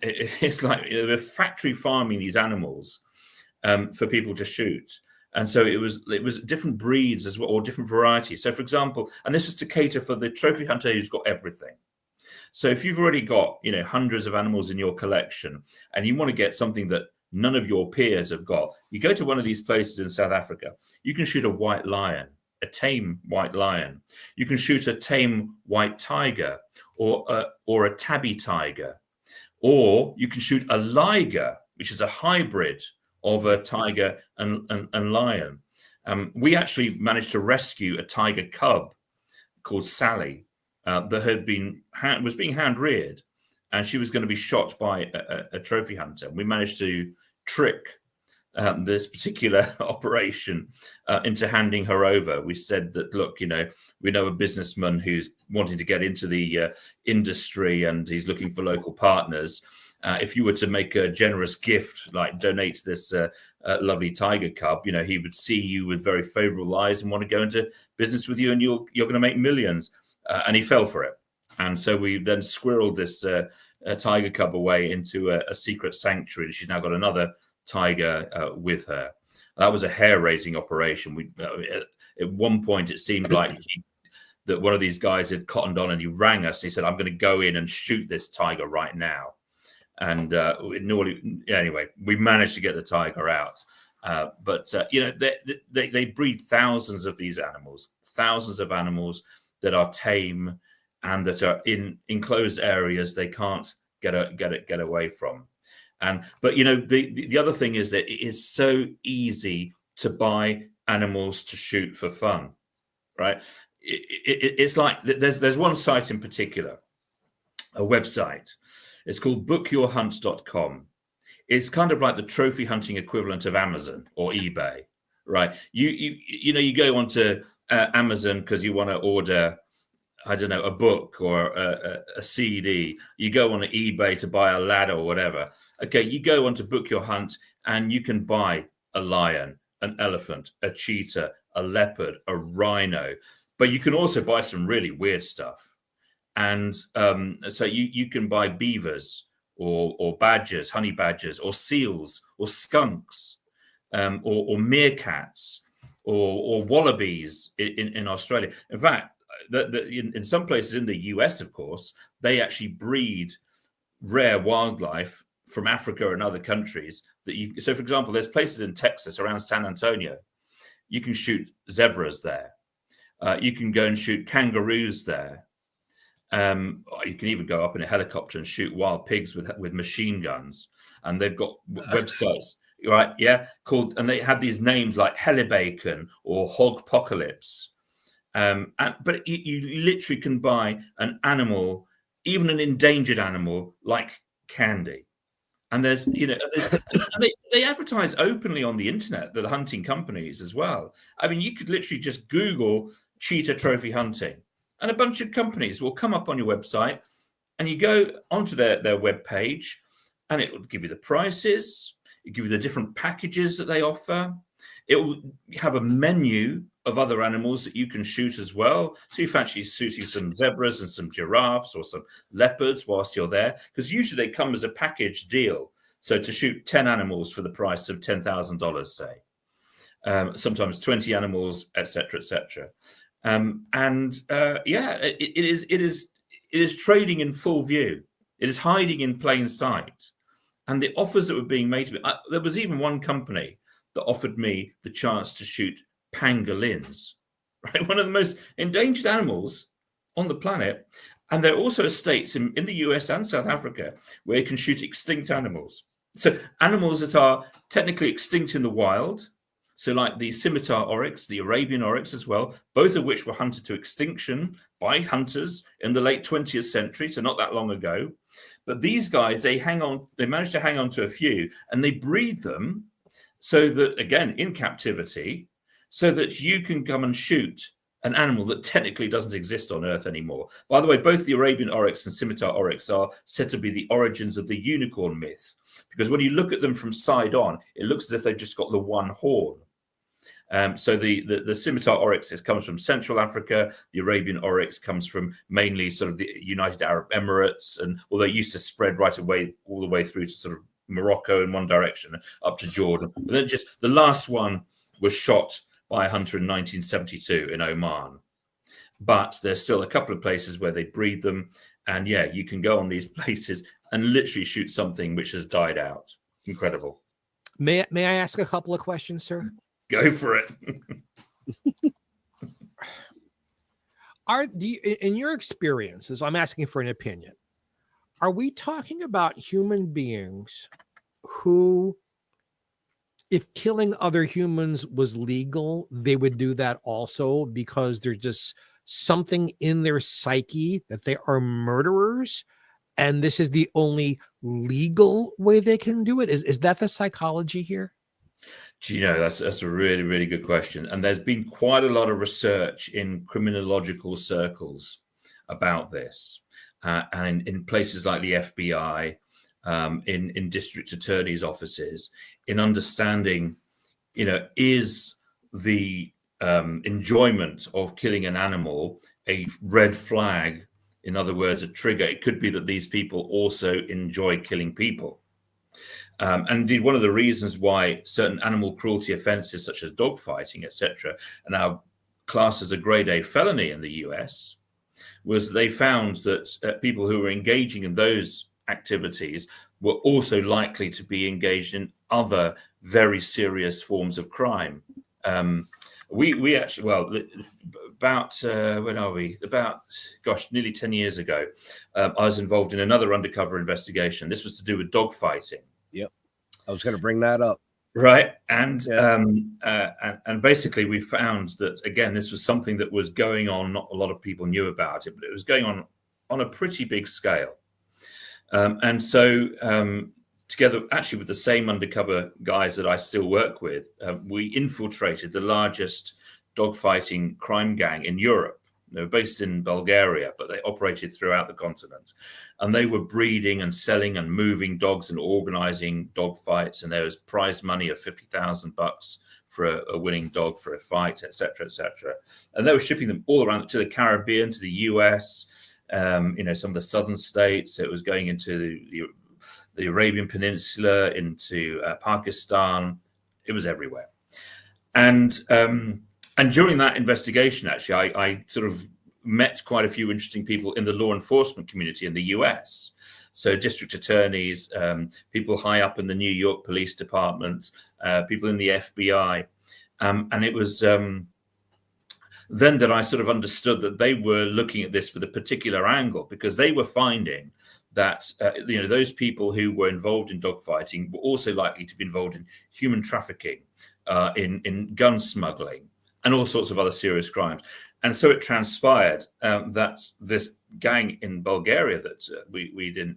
It's like they were factory farming these animals for people to shoot. And so it was different breeds as well, or different varieties. So, for example, and this was to cater for the trophy hunter who's got everything. So if you've already got, hundreds of animals in your collection and you want to get something that none of your peers have got, you go to one of these places in South Africa, you can shoot a white lion, a tame white lion. You can shoot a tame white tiger or a tabby tiger. Or you can shoot a liger, which is a hybrid of a tiger and lion. We actually managed to rescue a tiger cub called Sally that was being hand reared, and she was going to be shot by a trophy hunter. We managed to trick this particular operation into handing her over. We said that, look, we know a businessman who's wanting to get into the industry and he's looking for local partners. If you were to make a generous gift, like donate this lovely tiger cub, he would see you with very favorable eyes and want to go into business with you, and you're going to make millions. And he fell for it. And so we then squirreled this tiger cub away into a secret sanctuary. She's now got another tiger with her. That was a hair-raising operation. At one point, it seemed like that one of these guys had cottoned on, and he rang us. He said, "I'm going to go in and shoot this tiger right now." And anyway, we managed to get the tiger out. But they breed thousands of these animals, that are tame and that are in enclosed areas they can't get away from. But the other thing is that it is so easy to buy animals to shoot for fun, right? It's like there's one site in particular, a website. It's called bookyourhunt.com. It's kind of like the trophy hunting equivalent of Amazon or eBay, right? You go onto Amazon because you want to order, I don't know, a book or a CD. You go on eBay to buy a ladder or whatever. Okay, you go on to Book Your Hunt and you can buy a lion, an elephant, a cheetah, a leopard, a rhino. But you can also buy some really weird stuff. And so you can buy beavers or badgers, honey badgers, or seals, or skunks, or meerkats, or wallabies in Australia. In fact, in some places in the US, of course, they actually breed rare wildlife from Africa and other countries. So, for example, there's places in Texas around San Antonio. You can shoot zebras there. You can go and shoot kangaroos there. You can even go up in a helicopter and shoot wild pigs with machine guns. And they've got websites. right? Yeah, called, and they had these names like Hellebacon or Hogpocalypse. But you literally can buy an animal, even an endangered animal, like candy. And there's, and they advertise openly on the internet, the hunting companies as well. I mean, you could literally just Google cheetah trophy hunting, and a bunch of companies will come up on your website, and you go onto their web page, and it will give you the prices, it give you the different packages that they offer. It will have a menu of other animals that you can shoot as well. So you fancy shooting some zebras and some giraffes or some leopards whilst you're there, because usually they come as a package deal. So to shoot 10 animals for the price of $10,000, say, sometimes 20 animals, etc., etc. It is trading in full view. It is hiding in plain sight. And the offers that were being made to me, there was even one company that offered me the chance to shoot pangolins, right? One of the most endangered animals on the planet. And there are also states in the US and South Africa where you can shoot extinct animals. So animals that are technically extinct in the wild. So like the scimitar oryx, the Arabian oryx as well, both of which were hunted to extinction by hunters in the late 20th century, so not that long ago. But these guys, they managed to hang on to a few, and they breed them so that, again, in captivity, so that you can come and shoot an animal that technically doesn't exist on Earth anymore. By the way, both the Arabian oryx and scimitar oryx are said to be the origins of the unicorn myth, because when you look at them from side on, it looks as if they've just got the one horn. So the scimitar oryx comes from Central Africa. The Arabian oryx comes from mainly sort of the United Arab Emirates, and although it used to spread right away all the way through to sort of Morocco in one direction up to Jordan. But then just the last one was shot by a hunter in 1972 in Oman. But there's still a couple of places where they breed them, and yeah, you can go on these places and literally shoot something which has died out. Incredible. May I ask a couple of questions, sir? Go for it. In your experiences, I'm asking for an opinion. Are we talking about human beings who, if killing other humans was legal, they would do that also because there's just something in their psyche that they are murderers, and this is the only legal way they can do it? Is that the psychology here? Do you know, that's a really, really good question. And there's been quite a lot of research in criminological circles about this. And in places like the FBI, in district attorneys' offices, in understanding, is the enjoyment of killing an animal a red flag? In other words, a trigger. It could be that these people also enjoy killing people. And indeed, one of the reasons why certain animal cruelty offences, such as dogfighting, etc., are now classed as a grade A felony in the US, was they found that people who were engaging in those activities were also likely to be engaged in other very serious forms of crime. We actually, about when are we? About, nearly 10 years ago, I was involved in another undercover investigation. This was to do with dogfighting. Yep, I was going to bring that up. Right, and basically we found that, again, this was something that was going on. Not a lot of people knew about it, but it was going on a pretty big scale. And so together, actually with the same undercover guys that I still work with, we infiltrated the largest dogfighting crime gang in Europe. They were based in Bulgaria, but they operated throughout the continent. And they were breeding and selling and moving dogs and organizing dog fights. And there was prize money of $50,000 for a winning dog for a fight, et cetera, et cetera. And they were shipping them all around to the Caribbean, to the US, some of the southern states. It was going into the Arabian Peninsula, into Pakistan. It was everywhere. And during that investigation, actually, I sort of met quite a few interesting people in the law enforcement community in the US. So district attorneys, people high up in the New York Police Department, people in the FBI. And it was then that I sort of understood that they were looking at this with a particular angle, because they were finding that those people who were involved in dogfighting were also likely to be involved in human trafficking, in gun smuggling, and all sorts of other serious crimes. And so it transpired that this gang in Bulgaria that we'd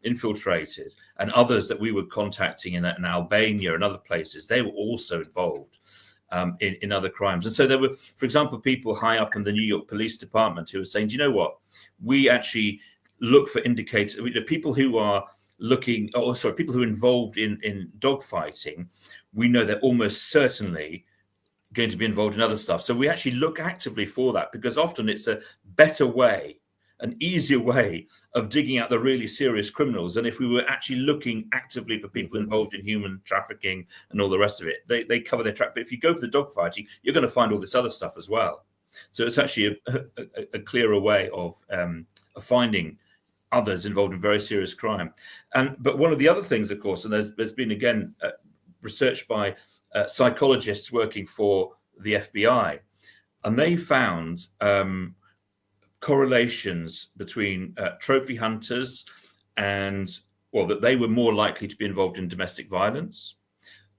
infiltrated, and others that we were contacting in Albania and other places, they were also involved in other crimes. And so there were, for example, people high up in the New York Police Department who were saying, do you know what? We actually look for indicators, people who are looking, people who are involved in dogfighting, we know they're almost certainly going to be involved in other stuff. So we actually look actively for that, because often it's a better way, an easier way of digging out the really serious criminals than if we were actually looking actively for people involved in human trafficking and all the rest of it. They cover their track. But if you go for the dogfighting, you're going to find all this other stuff as well. So it's actually a clearer way of finding others involved in very serious crime. But one of the other things, of course, and there's been, again, research by psychologists working for the FBI, and they found correlations between trophy hunters and, that they were more likely to be involved in domestic violence.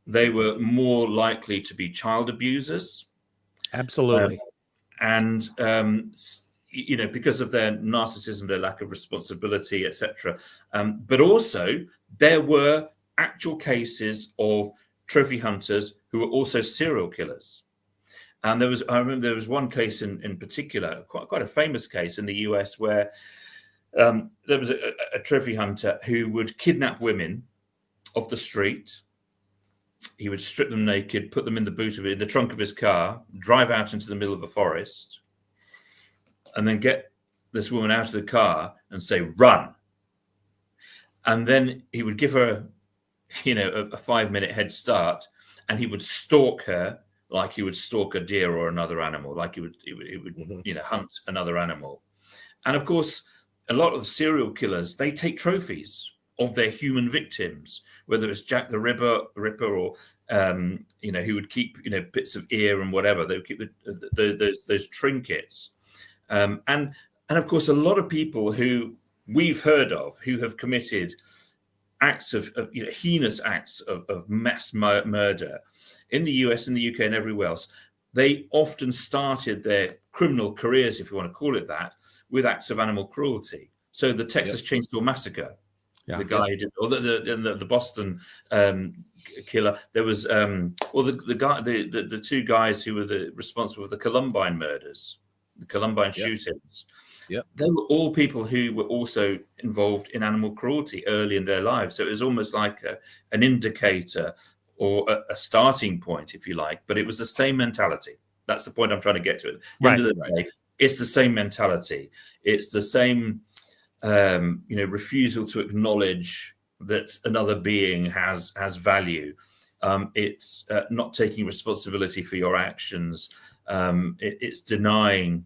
They were more likely to be child abusers. Absolutely. Because of their narcissism, their lack of responsibility, etc. But also there were actual cases of trophy hunters who were also serial killers. And I remember there was one case in particular, quite a famous case in the US, where there was a trophy hunter who would kidnap women off the street. He would strip them naked, put them in the trunk of his car, drive out into the middle of a forest, and then get this woman out of the car and say, run. And then he would give her, a 5-minute head start, and he would stalk her like he would stalk a deer or another animal, like he would hunt another animal. And of course, a lot of serial killers, they take trophies of their human victims, whether it's Jack the Ripper or, who would keep, bits of ear and whatever. They would keep those trinkets. And of course, a lot of people who we've heard of who have committed acts of heinous acts of mass murder in the US and the UK and everywhere else, they often started their criminal careers, if you want to call it that, with acts of animal cruelty. So the Texas Chainsaw Massacre, the guy who did, or the Boston killer. There was the two guys who were responsible for the Columbine murders, the Columbine shootings. Yep. They were all people who were also involved in animal cruelty early in their lives. So it was almost like an indicator or a starting point, if you like. But it was the same mentality. That's the point I'm trying to get to. At the end of the day, it's the same mentality. It's the same, refusal to acknowledge that another being has value. It's not taking responsibility for your actions. It's denying.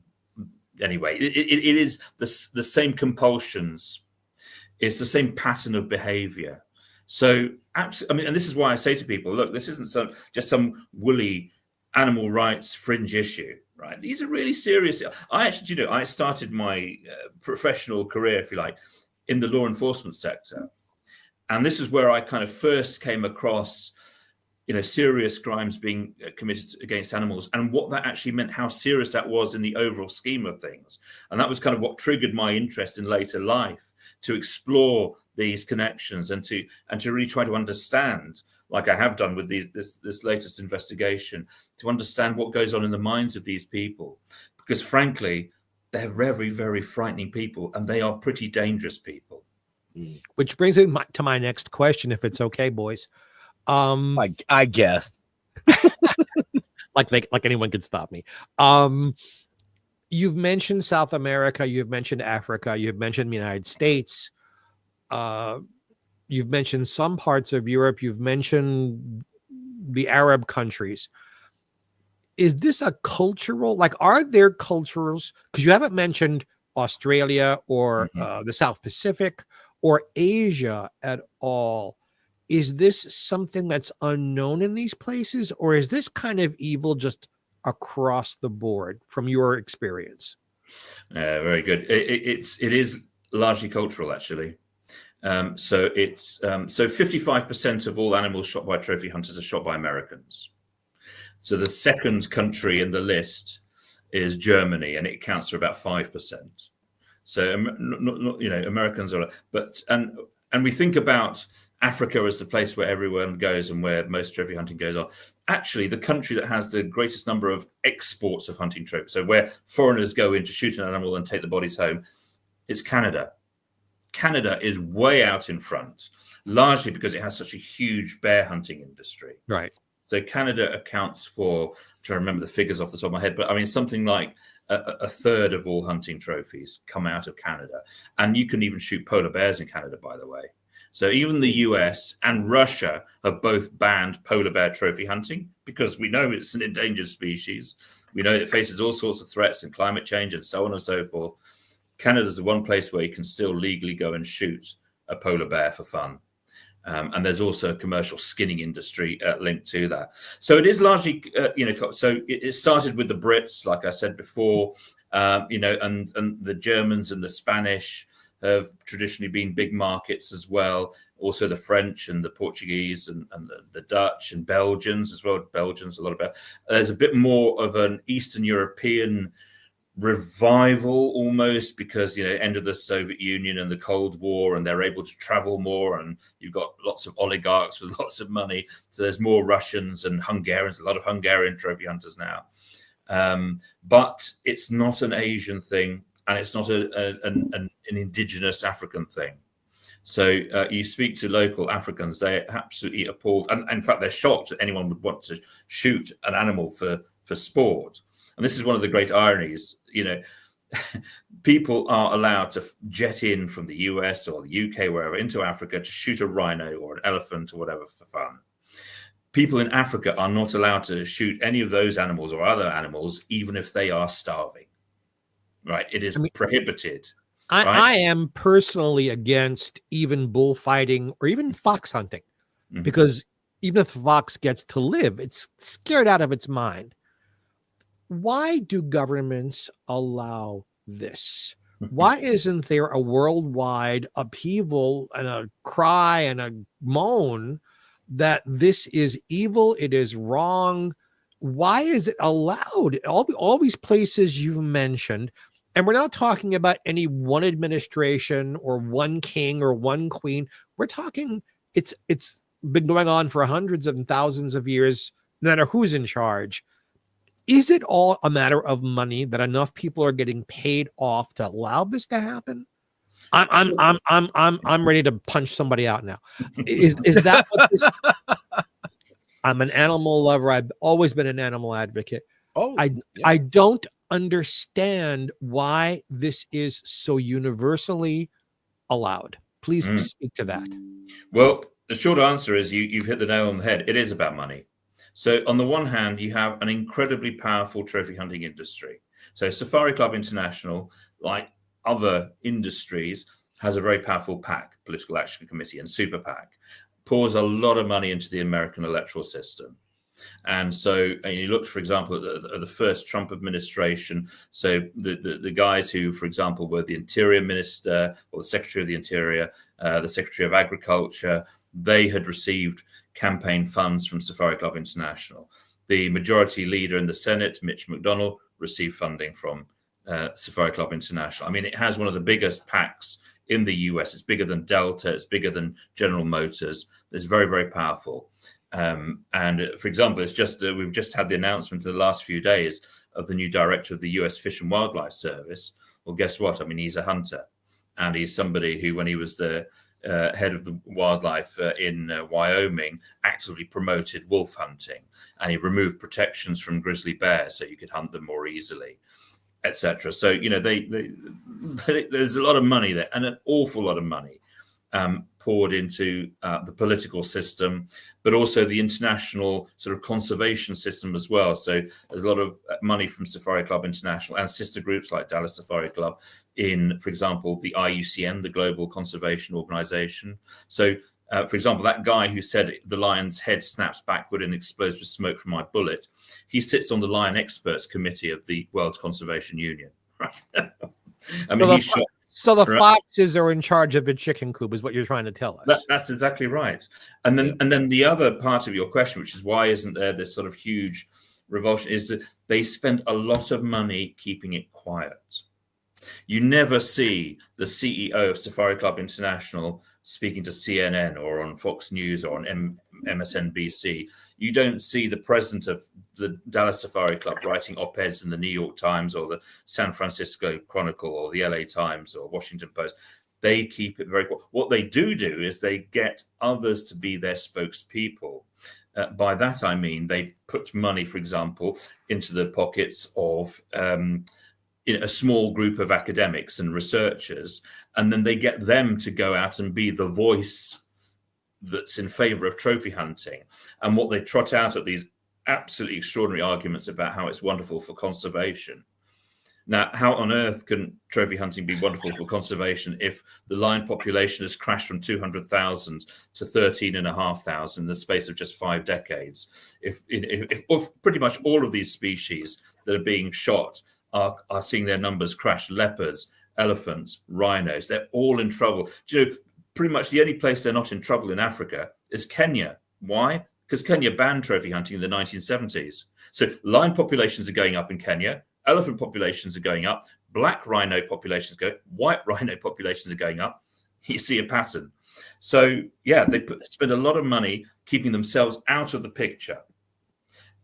Anyway, it is the same compulsions. It's the same pattern of behavior. So, and this is why I say to people, look, this isn't just some woolly animal rights fringe issue, right? These are really serious. I actually, I started my professional career, if you like, in the law enforcement sector. And this is where I kind of first came across serious crimes being committed against animals and what that actually meant, how serious that was in the overall scheme of things. And that was kind of what triggered my interest in later life, to explore these connections and to really try to understand, like I have done with this latest investigation, to understand what goes on in the minds of these people. Because frankly, they're very, very frightening people, and they are pretty dangerous people. Which brings me to my next question, if it's okay, boys. I guess like anyone could stop me. You've mentioned South America, you've mentioned Africa, you've mentioned the United States, you've mentioned some parts of Europe, you've mentioned the Arab countries. Is this a cultural, are there cultures, because you haven't mentioned Australia or the South Pacific or Asia at all. Is this something that's unknown in these places, or is this kind of evil just across the board from your experience? Very good. It is largely cultural, actually. So it's so 55% of all animals shot by trophy hunters are shot by Americans. So the second country in the list is Germany, and it accounts for about 5%. So Americans are, and we think about Africa as the place where everyone goes and where most trophy hunting goes on. Actually, the country that has the greatest number of exports of hunting trophies, so where foreigners go in to shoot an animal and take the bodies home, is Canada. Canada is way out in front, largely because it has such a huge bear hunting industry. Right. So Canada accounts for, I'm trying to remember the figures off the top of my head, but I mean, something like a third of all hunting trophies come out of Canada. And you can even shoot polar bears in Canada, by the way. So even the US and Russia have both banned polar bear trophy hunting because we know it's an endangered species. We know it faces all sorts of threats and climate change and so on and so forth. Canada's the one place where you can still legally go and shoot a polar bear for fun. And there's also a commercial skinning industry linked to that. So it is largely, so it started with the Brits, like I said before, and the Germans and the Spanish have traditionally been big markets as well. Also the French and the Portuguese and the Dutch and Belgians as well. Belgians, a lot of better. There's a bit more of an Eastern European revival almost because end of the Soviet Union and the Cold War, and they're able to travel more, and you've got lots of oligarchs with lots of money, so there's more Russians and Hungarians, a lot of Hungarian trophy hunters now, but it's not an Asian thing, and it's not an indigenous African thing. So you speak to local Africans, they're absolutely appalled, and in fact they're shocked that anyone would want to shoot an animal for sport. And this is one of the great ironies, people are allowed to jet in from the US or the UK, wherever, into Africa to shoot a rhino or an elephant or whatever for fun. People in Africa are not allowed to shoot any of those animals or other animals, even if they are starving. Right? It is prohibited. Right? I am personally against even bullfighting or even fox hunting, because even if the fox gets to live, it's scared out of its mind. Why do governments allow this? Why isn't there a worldwide upheaval and a cry and a moan that this is evil, it is wrong? Why is it allowed? All these places you've mentioned, and we're not talking about any one administration or one king or one queen. We're talking it's been going on for hundreds and thousands of years, no matter who's in charge. Is it all a matter of money that enough people are getting paid off to allow this to happen? I'm ready to punch somebody out now. Is that what this? I'm an animal lover. I've always been an animal advocate. I don't understand why this is so universally allowed. Please speak to that. Well, the short answer is you've hit the nail on the head. It is about money. So on the one hand, you have an incredibly powerful trophy hunting industry. So Safari Club International, like other industries, has a very powerful PAC, Political Action Committee, and Super PAC, pours a lot of money into the American electoral system. And so you looked, for example, at the first Trump administration. So the guys who, for example, were the Interior Minister or the Secretary of the Interior, the Secretary of Agriculture, they had received campaign funds from Safari Club International. The majority leader in the Senate, Mitch McConnell, received funding from Safari Club International. I mean, it has one of the biggest PACs in the US. It's bigger than Delta. It's bigger than General Motors. It's very, very powerful. And for example, it's just we've just had the announcement in the last few days of the new director of the US Fish and Wildlife Service. Well, guess what? I mean, he's a hunter, and he's somebody who, when he was the head of the wildlife in Wyoming, actively promoted wolf hunting, and he removed protections from grizzly bears so you could hunt them more easily, etc. So there's a lot of money there, and an awful lot of money poured into the political system, but also the international sort of conservation system as well. So there's a lot of money from Safari Club International and sister groups like Dallas Safari Club in, for example, the IUCN, the Global Conservation Organization. So, for example, that guy who said the lion's head snaps backward and explodes with smoke from my bullet, he sits on the Lion Experts Committee of the World Conservation Union. I mean, So the Right. foxes are in charge of a chicken coop, is what you're trying to tell us. That's exactly right. And then the other part of your question, which is why isn't there this sort of huge revulsion, is that they spend a lot of money keeping it quiet. You never see the CEO of Safari Club International speaking to CNN or on Fox News or on MSNBC. You don't see the president of the Dallas Safari Club writing op-eds in the New York Times or the San Francisco Chronicle or the LA Times or Washington Post. They keep it very quiet. What they do is they get others to be their spokespeople. By that, I mean they put money, for example, into the pockets of a small group of academics and researchers, and then they get them to go out and be the voice that's in favor of trophy hunting. And what they trot out at these absolutely extraordinary arguments about how it's wonderful for conservation. Now, how on earth can trophy hunting be wonderful for conservation if the lion population has crashed from 200,000 to 13,500 in the space of just 5 decades? If pretty much all of these species that are being shot are seeing their numbers crash, leopards, elephants, rhinos, they're all in trouble. Do you know, pretty much the only place they're not in trouble in Africa is Kenya. Why? Because Kenya banned trophy hunting in the 1970s. So lion populations are going up in Kenya, elephant populations are going up, black rhino populations go, white rhino populations are going up. You see a pattern. So yeah, they spend a lot of money keeping themselves out of the picture.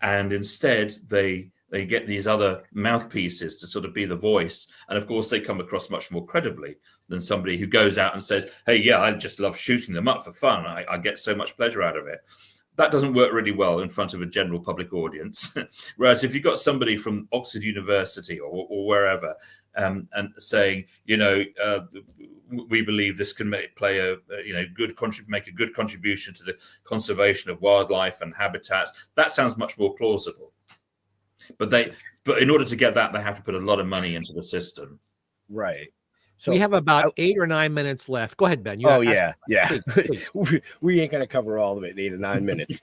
And instead they get these other mouthpieces to sort of be the voice. And of course, they come across much more credibly than somebody who goes out and says, hey, yeah, I just love shooting them up for fun. I get so much pleasure out of it. That doesn't work really well in front of a general public audience. Whereas if you've got somebody from Oxford University or wherever and saying, we believe this can make a good contribution to the conservation of wildlife and habitats, that sounds much more plausible. But in order to get that, they have to put a lot of money into the system. Right. So we have about 8 or 9 minutes left. Go ahead, Ben. Yeah. Please. We ain't going to cover all of it in 8 or 9 minutes.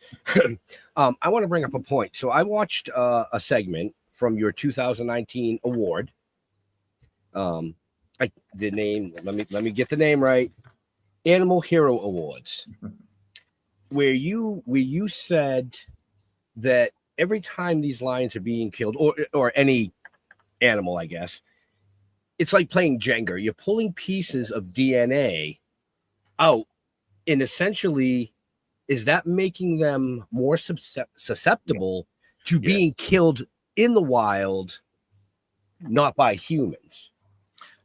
I want to bring up a point. So I watched a segment from your 2019 award. The name. Let me get the name right. Animal Hero Awards, where you said that every time these lions are being killed, or any animal, I guess, it's like playing Jenga. You're pulling pieces of DNA out, and essentially, is that making them more susceptible to being killed in the wild, not by humans?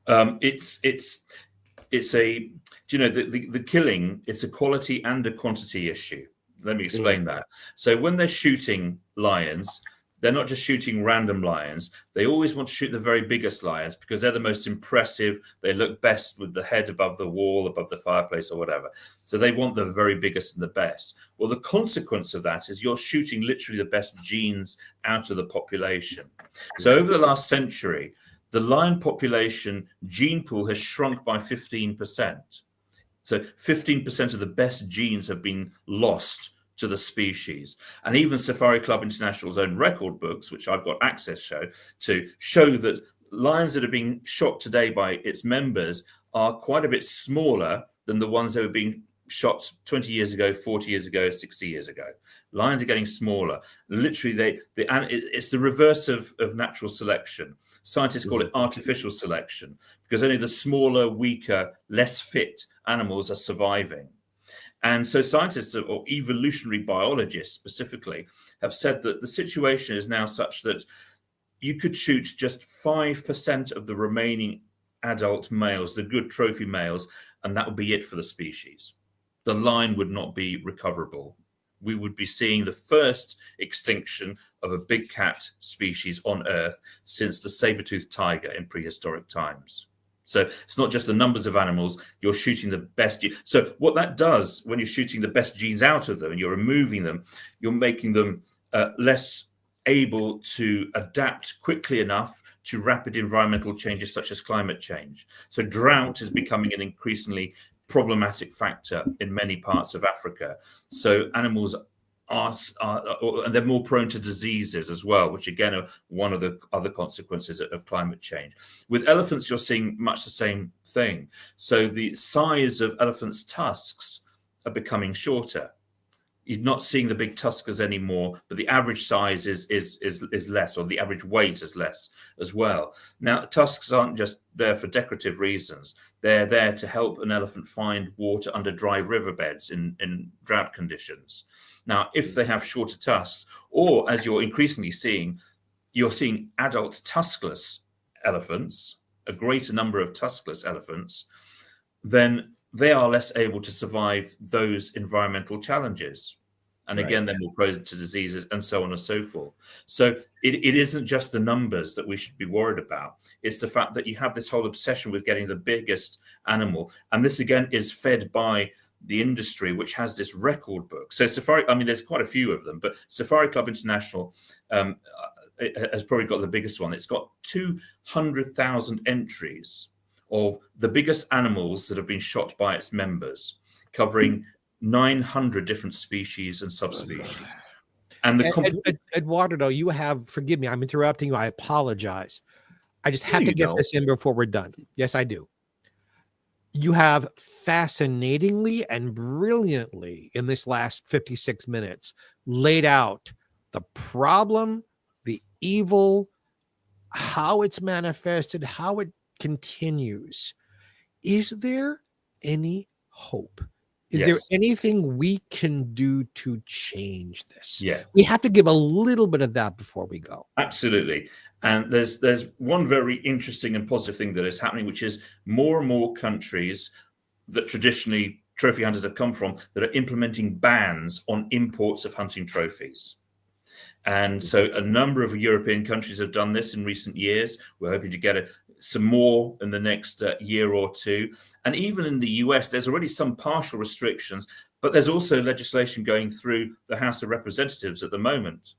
It's a, the killing, it's a quality and a quantity issue. Let me explain that. So when they're shooting lions, they're not just shooting random lions. They always want to shoot the very biggest lions because they're the most impressive. They look best with the head above the wall, above the fireplace or whatever. So they want the very biggest and the best. Well, the consequence of that is you're shooting literally the best genes out of the population. So over the last century, the lion population gene pool has shrunk by 15%. So 15% of the best genes have been lost to the species. And even Safari Club International's own record books, which I've got access to show that lions that are being shot today by its members are quite a bit smaller than the ones that were being shot 20 years ago, 40 years ago, 60 years ago. Lions are getting smaller. Literally, it's the reverse of natural selection. Scientists call it artificial selection because only the smaller, weaker, less fit animals are surviving. And so scientists or evolutionary biologists specifically have said that the situation is now such that you could shoot just 5% of the remaining adult males, the good trophy males, and that would be it for the species. The line would not be recoverable. We would be seeing the first extinction of a big cat species on Earth since the saber-toothed tiger in prehistoric times. So it's not just the numbers of animals, you're shooting the best. So what that does when you're shooting the best genes out of them and you're removing them, you're making them less able to adapt quickly enough to rapid environmental changes such as climate change. So drought is becoming an increasingly problematic factor in many parts of Africa. So animals and they're more prone to diseases as well, which again are one of the other consequences of climate change. With elephants, you're seeing much the same thing. So the size of elephants' tusks are becoming shorter. You're not seeing the big tuskers anymore, but the average size is less, or the average weight is less as well. Now, tusks aren't just there for decorative reasons. They're there to help an elephant find water under dry riverbeds in drought conditions. Now, if they have shorter tusks, or as you're increasingly seeing, you're seeing adult tuskless elephants, a greater number of tuskless elephants, then they are less able to survive those environmental challenges. And again, they're more prone to diseases and so on and so forth. So it isn't just the numbers that we should be worried about. It's the fact that you have this whole obsession with getting the biggest animal. And this, again, is fed by the industry, which has this record book. So Safari, I mean, there's quite a few of them, but Safari Club International has probably got the biggest one. It's got 200,000 entries of the biggest animals that have been shot by its members, covering 900 different species and subspecies. And Eduardo, you have, forgive me, I'm interrupting you. I apologize. I just have to get this in before we're done. Yes, I do. You have fascinatingly and brilliantly in this last 56 minutes laid out the problem, the evil, how it's manifested, how it continues. Is there any hope? Is there anything we can do to change this? Yeah. We have to give a little bit of that before we go. Absolutely. And there's one very interesting and positive thing that is happening, which is more and more countries that traditionally trophy hunters have come from that are implementing bans on imports of hunting trophies. And so a number of European countries have done this in recent years. We're hoping to get some more in the next year or two. And even in the US, there's already some partial restrictions, but there's also legislation going through the House of Representatives at the moment,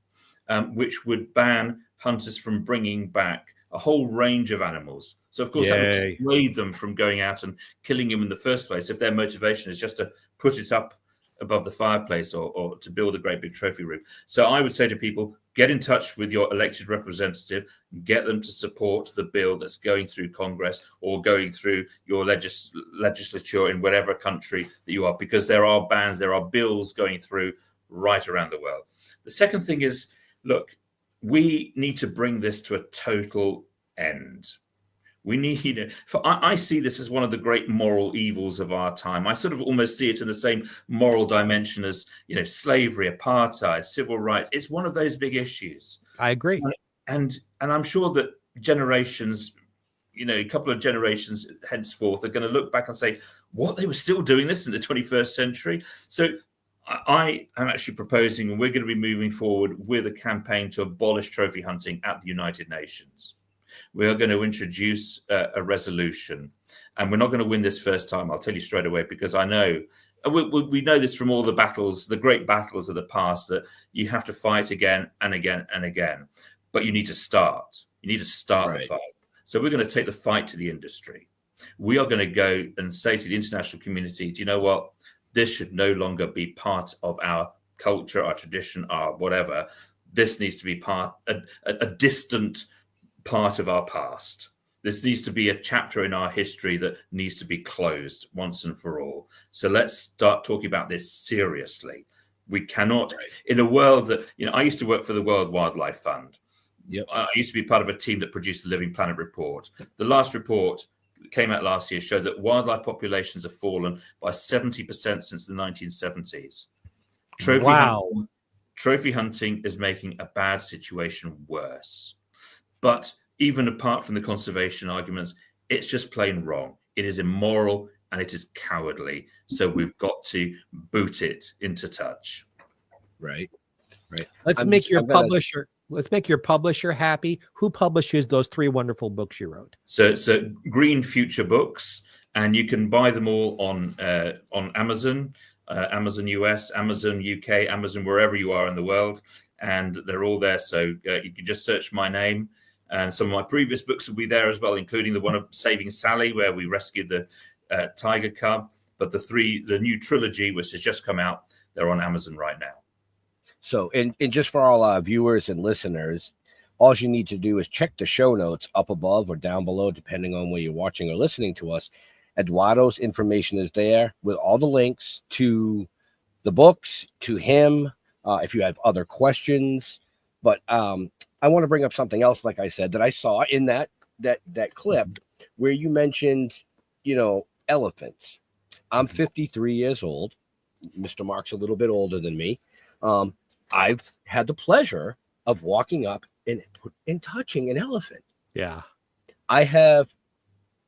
which would ban hunters from bringing back a whole range of animals. So, of course, that would dissuade them from going out and killing them in the first place if their motivation is just to put it up above the fireplace or to build a great big trophy room. So I would say to people, get in touch with your elected representative, get them to support the bill that's going through Congress or going through your legislature in whatever country that you are, because there are bans, there are bills going through right around the world. The second thing is, look, we need to bring this to a total end. We need, I see this as one of the great moral evils of our time. I sort of almost see it in the same moral dimension as, slavery, apartheid, civil rights. It's one of those big issues. I agree. And I'm sure that generations, a couple of generations henceforth are going to look back and say, what, they were still doing this in the 21st century? So I am actually proposing, and we're going to be moving forward with a campaign to abolish trophy hunting at the United Nations. We are going to introduce a resolution, and we're not going to win this first time. I'll tell you straight away, because I know we know this from all the battles, the great battles of the past, that you have to fight again and again and again. But you need to start. You need to start the fight. So we're going to take the fight to the industry. We are going to go and say to the international community, do you know what? This should no longer be part of our culture, our tradition, our whatever. This needs to be a distant part of our past. This needs to be a chapter in our history that needs to be closed once and for all. So let's start talking about this seriously. We cannot, in a world that, I used to work for the World Wildlife Fund. Yep. I used to be part of a team that produced the Living Planet report. The last report that came out last year showed that wildlife populations have fallen by 70% since the 1970s. Trophy hunting is making a bad situation worse. But even apart from the conservation arguments, it's just plain wrong. It is immoral and it is cowardly. So we've got to boot it into touch. Right. Let's make your publisher happy. Who publishes those 3 wonderful books you wrote? So Green Future Books, and you can buy them all on Amazon, Amazon US, Amazon UK, Amazon wherever you are in the world, and they're all there. So you can just search my name. And some of my previous books will be there as well, including the one of Saving Sally, where we rescued the tiger cub. But the new trilogy, which has just come out, they're on Amazon right now. So, and just for all our viewers and listeners, all you need to do is check the show notes up above or down below, depending on where you're watching or listening to us. Eduardo's information is there with all the links to the books, to him, if you have other questions. But I want to bring up something else, like I said, that I saw in that clip where you mentioned, elephants. I'm 53 years old. Mr. Mark's a little bit older than me. I've had the pleasure of walking up and touching an elephant. Yeah. I have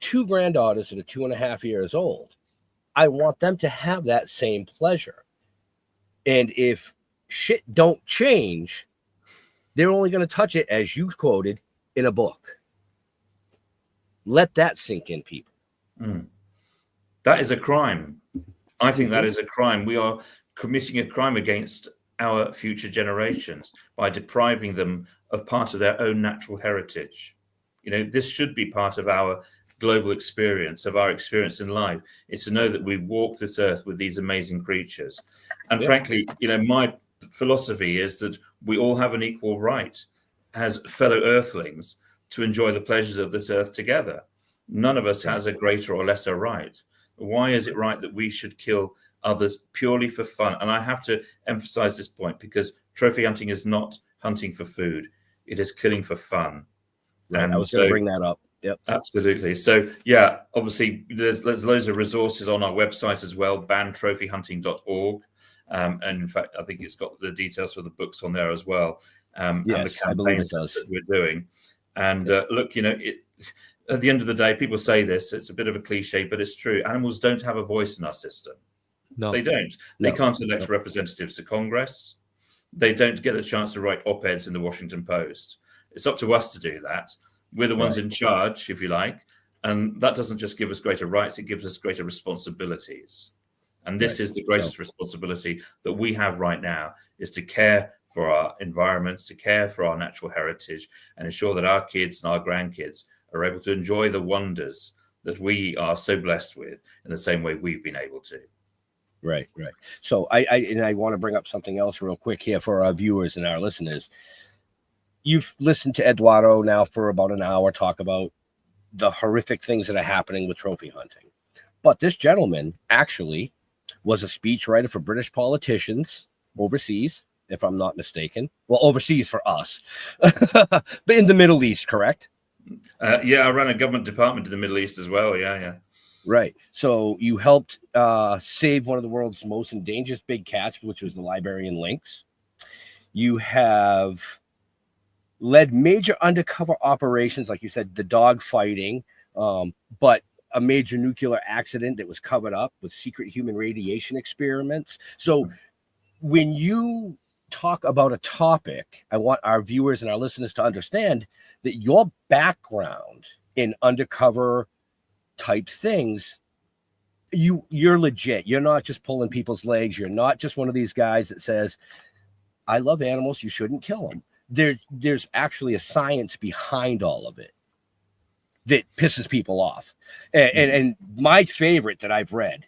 2 granddaughters that are 2.5 years old. I want them to have that same pleasure. And if shit don't change, they're only going to touch it, as you quoted, in a book. Let that sink in, people. That is a crime. I think that is a crime. We are committing a crime against our future generations by depriving them of part of their own natural heritage. This should be part of our global experience, of our experience in life. It's to know that we walk this earth with these amazing creatures. And frankly, my philosophy is that we all have an equal right as fellow earthlings to enjoy the pleasures of this earth together. None of us has a greater or lesser right. Why is it right that we should kill others purely for fun? And I have to emphasize this point, because trophy hunting is not hunting for food. It is killing for fun. Right. I was going to bring that up. Yep. Absolutely. So, yeah, obviously, there's loads of resources on our website as well, bantrophyhunting.org. And in fact, I think it's got the details for the books on there as well. Yes, and the campaigns I believe it does. that we're doing. And look, at the end of the day, people say this, it's a bit of a cliche, but it's true. Animals don't have a voice in our system. No. They don't. They can't elect representatives to Congress. They don't get a chance to write op-eds in the Washington Post. It's up to us to do that. We're the ones in charge, if you like. And that doesn't just give us greater rights, it gives us greater responsibilities. And this is the greatest responsibility that we have right now, is to care for our environment, to care for our natural heritage, and ensure that our kids and our grandkids are able to enjoy the wonders that we are so blessed with in the same way we've been able to. Right. So I want to bring up something else real quick here for our viewers and our listeners. You've listened to Eduardo now for about an hour talk about the horrific things that are happening with trophy hunting. But this gentleman actually was a speechwriter for British politicians overseas, if I'm not mistaken. Well, overseas for us, but in the Middle East, correct? I ran a government department in the Middle East as well. Yeah. Right. So you helped save one of the world's most endangered big cats, which was the Iberian Lynx. You have led major undercover operations, like you said, the dog fighting, but a major nuclear accident that was covered up with secret human radiation experiments. So when you talk about a topic, I want our viewers and our listeners to understand that your background in undercover type things, you're legit. You're not just pulling people's legs. You're not just one of these guys that says, I love animals, you shouldn't kill them. There's actually a science behind all of it that pisses people off. And my favorite that I've read,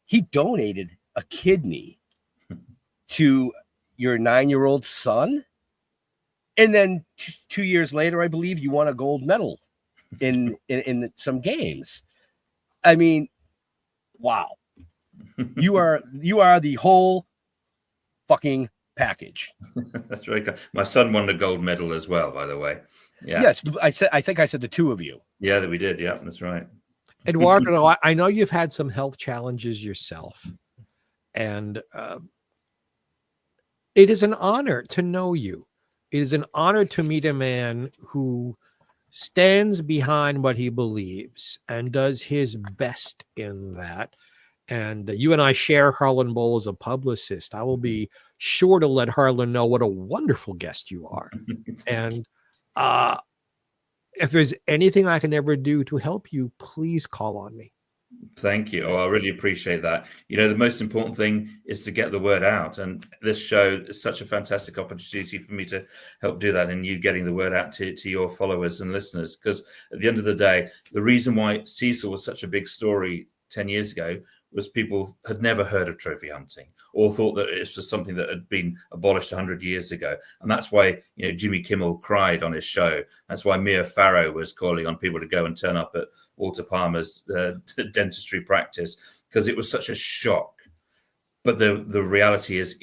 he donated a kidney to your 9-year-old son. And then 2 years later, I believe you won a gold medal in some games. I mean, wow. You are the whole fucking package. That's very good. My son won the gold medal as well, by the way. Yeah. Yes, I think I said the two of you. Yeah, that we did. Yeah, that's right. Eduardo, I know you've had some health challenges yourself, and it is an honor to know you. It is an honor to meet a man who stands behind what he believes and does his best in that. And you and I share Harlan Bowl as a publicist. I will be sure to let Harlan know what a wonderful guest you are. And if there's anything I can ever do to help you, please call on me. Thank you. Oh, I really appreciate that. The most important thing is to get the word out. And this show is such a fantastic opportunity for me to help do that, and you getting the word out to your followers and listeners. Because at the end of the day, the reason why Cecil was such a big story 10 years ago was people had never heard of trophy hunting or thought that it was something that had been abolished 100 years ago. And that's why, Jimmy Kimmel cried on his show. That's why Mia Farrow was calling on people to go and turn up at Walter Palmer's dentistry practice, because it was such a shock. But the reality is,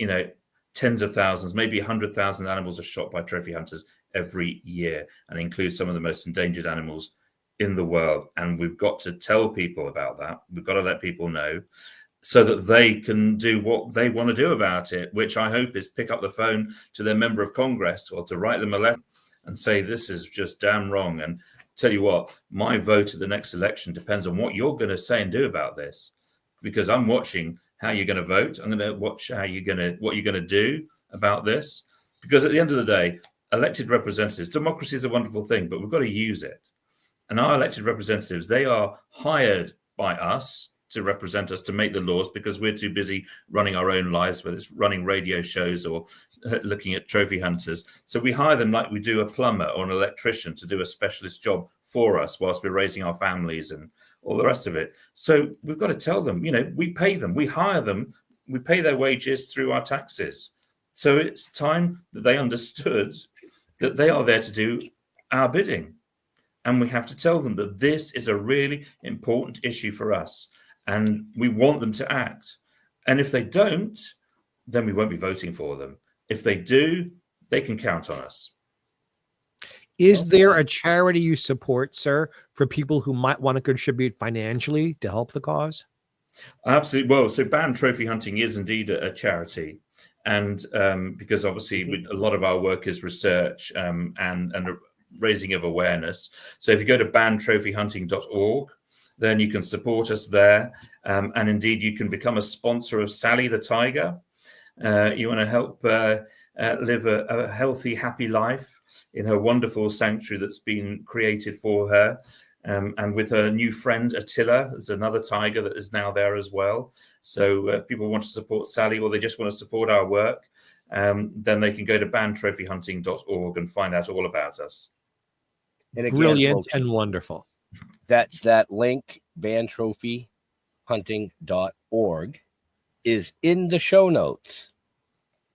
tens of thousands, maybe 100,000 animals are shot by trophy hunters every year, and includes some of the most endangered animals in the world. And we've got to tell people about that. We've got to let people know so that they can do what they want to do about it, which I hope is pick up the phone to their member of Congress or to write them a letter and say, this is just damn wrong. And tell you what, my vote at the next election depends on what you're going to say and do about this, because I'm watching how you're going to vote. I'm going to watch what you're going to do about this, because at the end of the day, elected representatives, democracy is a wonderful thing, but we've got to use it. And our elected representatives, they are hired by us to represent us, to make the laws, because we're too busy running our own lives, whether it's running radio shows or looking at trophy hunters. So we hire them like we do a plumber or an electrician to do a specialist job for us whilst we're raising our families and all the rest of it. So we've got to tell them, we pay them, we hire them, we pay their wages through our taxes. So it's time that they understood that they are there to do our bidding. And we have to tell them that this is a really important issue for us, and we want them to act. And if they don't, then we won't be voting for them. If they do, they can count on us. Is there a charity you support, sir, for people who might want to contribute financially to help the cause? Absolutely. Well, so Banned Trophy Hunting is indeed a charity. And because obviously a lot of our work is research and raising of awareness. So if you go to bannedtrophyhunting.org, then you can support us there. And indeed, you can become a sponsor of Sally the Tiger. You want to help live a healthy, happy life in her wonderful sanctuary that's been created for her. And with her new friend, Attila, there's another tiger that is now there as well. So if people want to support Sally, or they just want to support our work, then they can go to bannedtrophyhunting.org and find out all about us. And again, Brilliant folks, and wonderful. that link, bannedtrophyhunting.org, is in the show notes.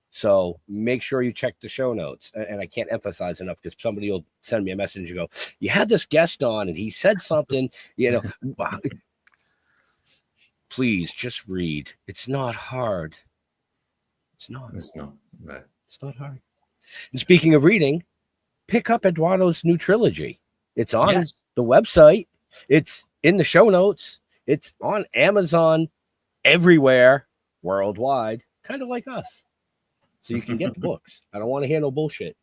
So make sure you check the show notes. And I can't emphasize enough, because somebody will send me a message and go, you had this guest on and he said something, Please just read. It's not hard. It's not. It's not. No. It's not hard. And speaking of reading, pick up Eduardo's new trilogy. It's on the website. It's in the show notes. It's on Amazon everywhere, worldwide, kind of like us. So you can get the books. I don't want to hear no bullshit.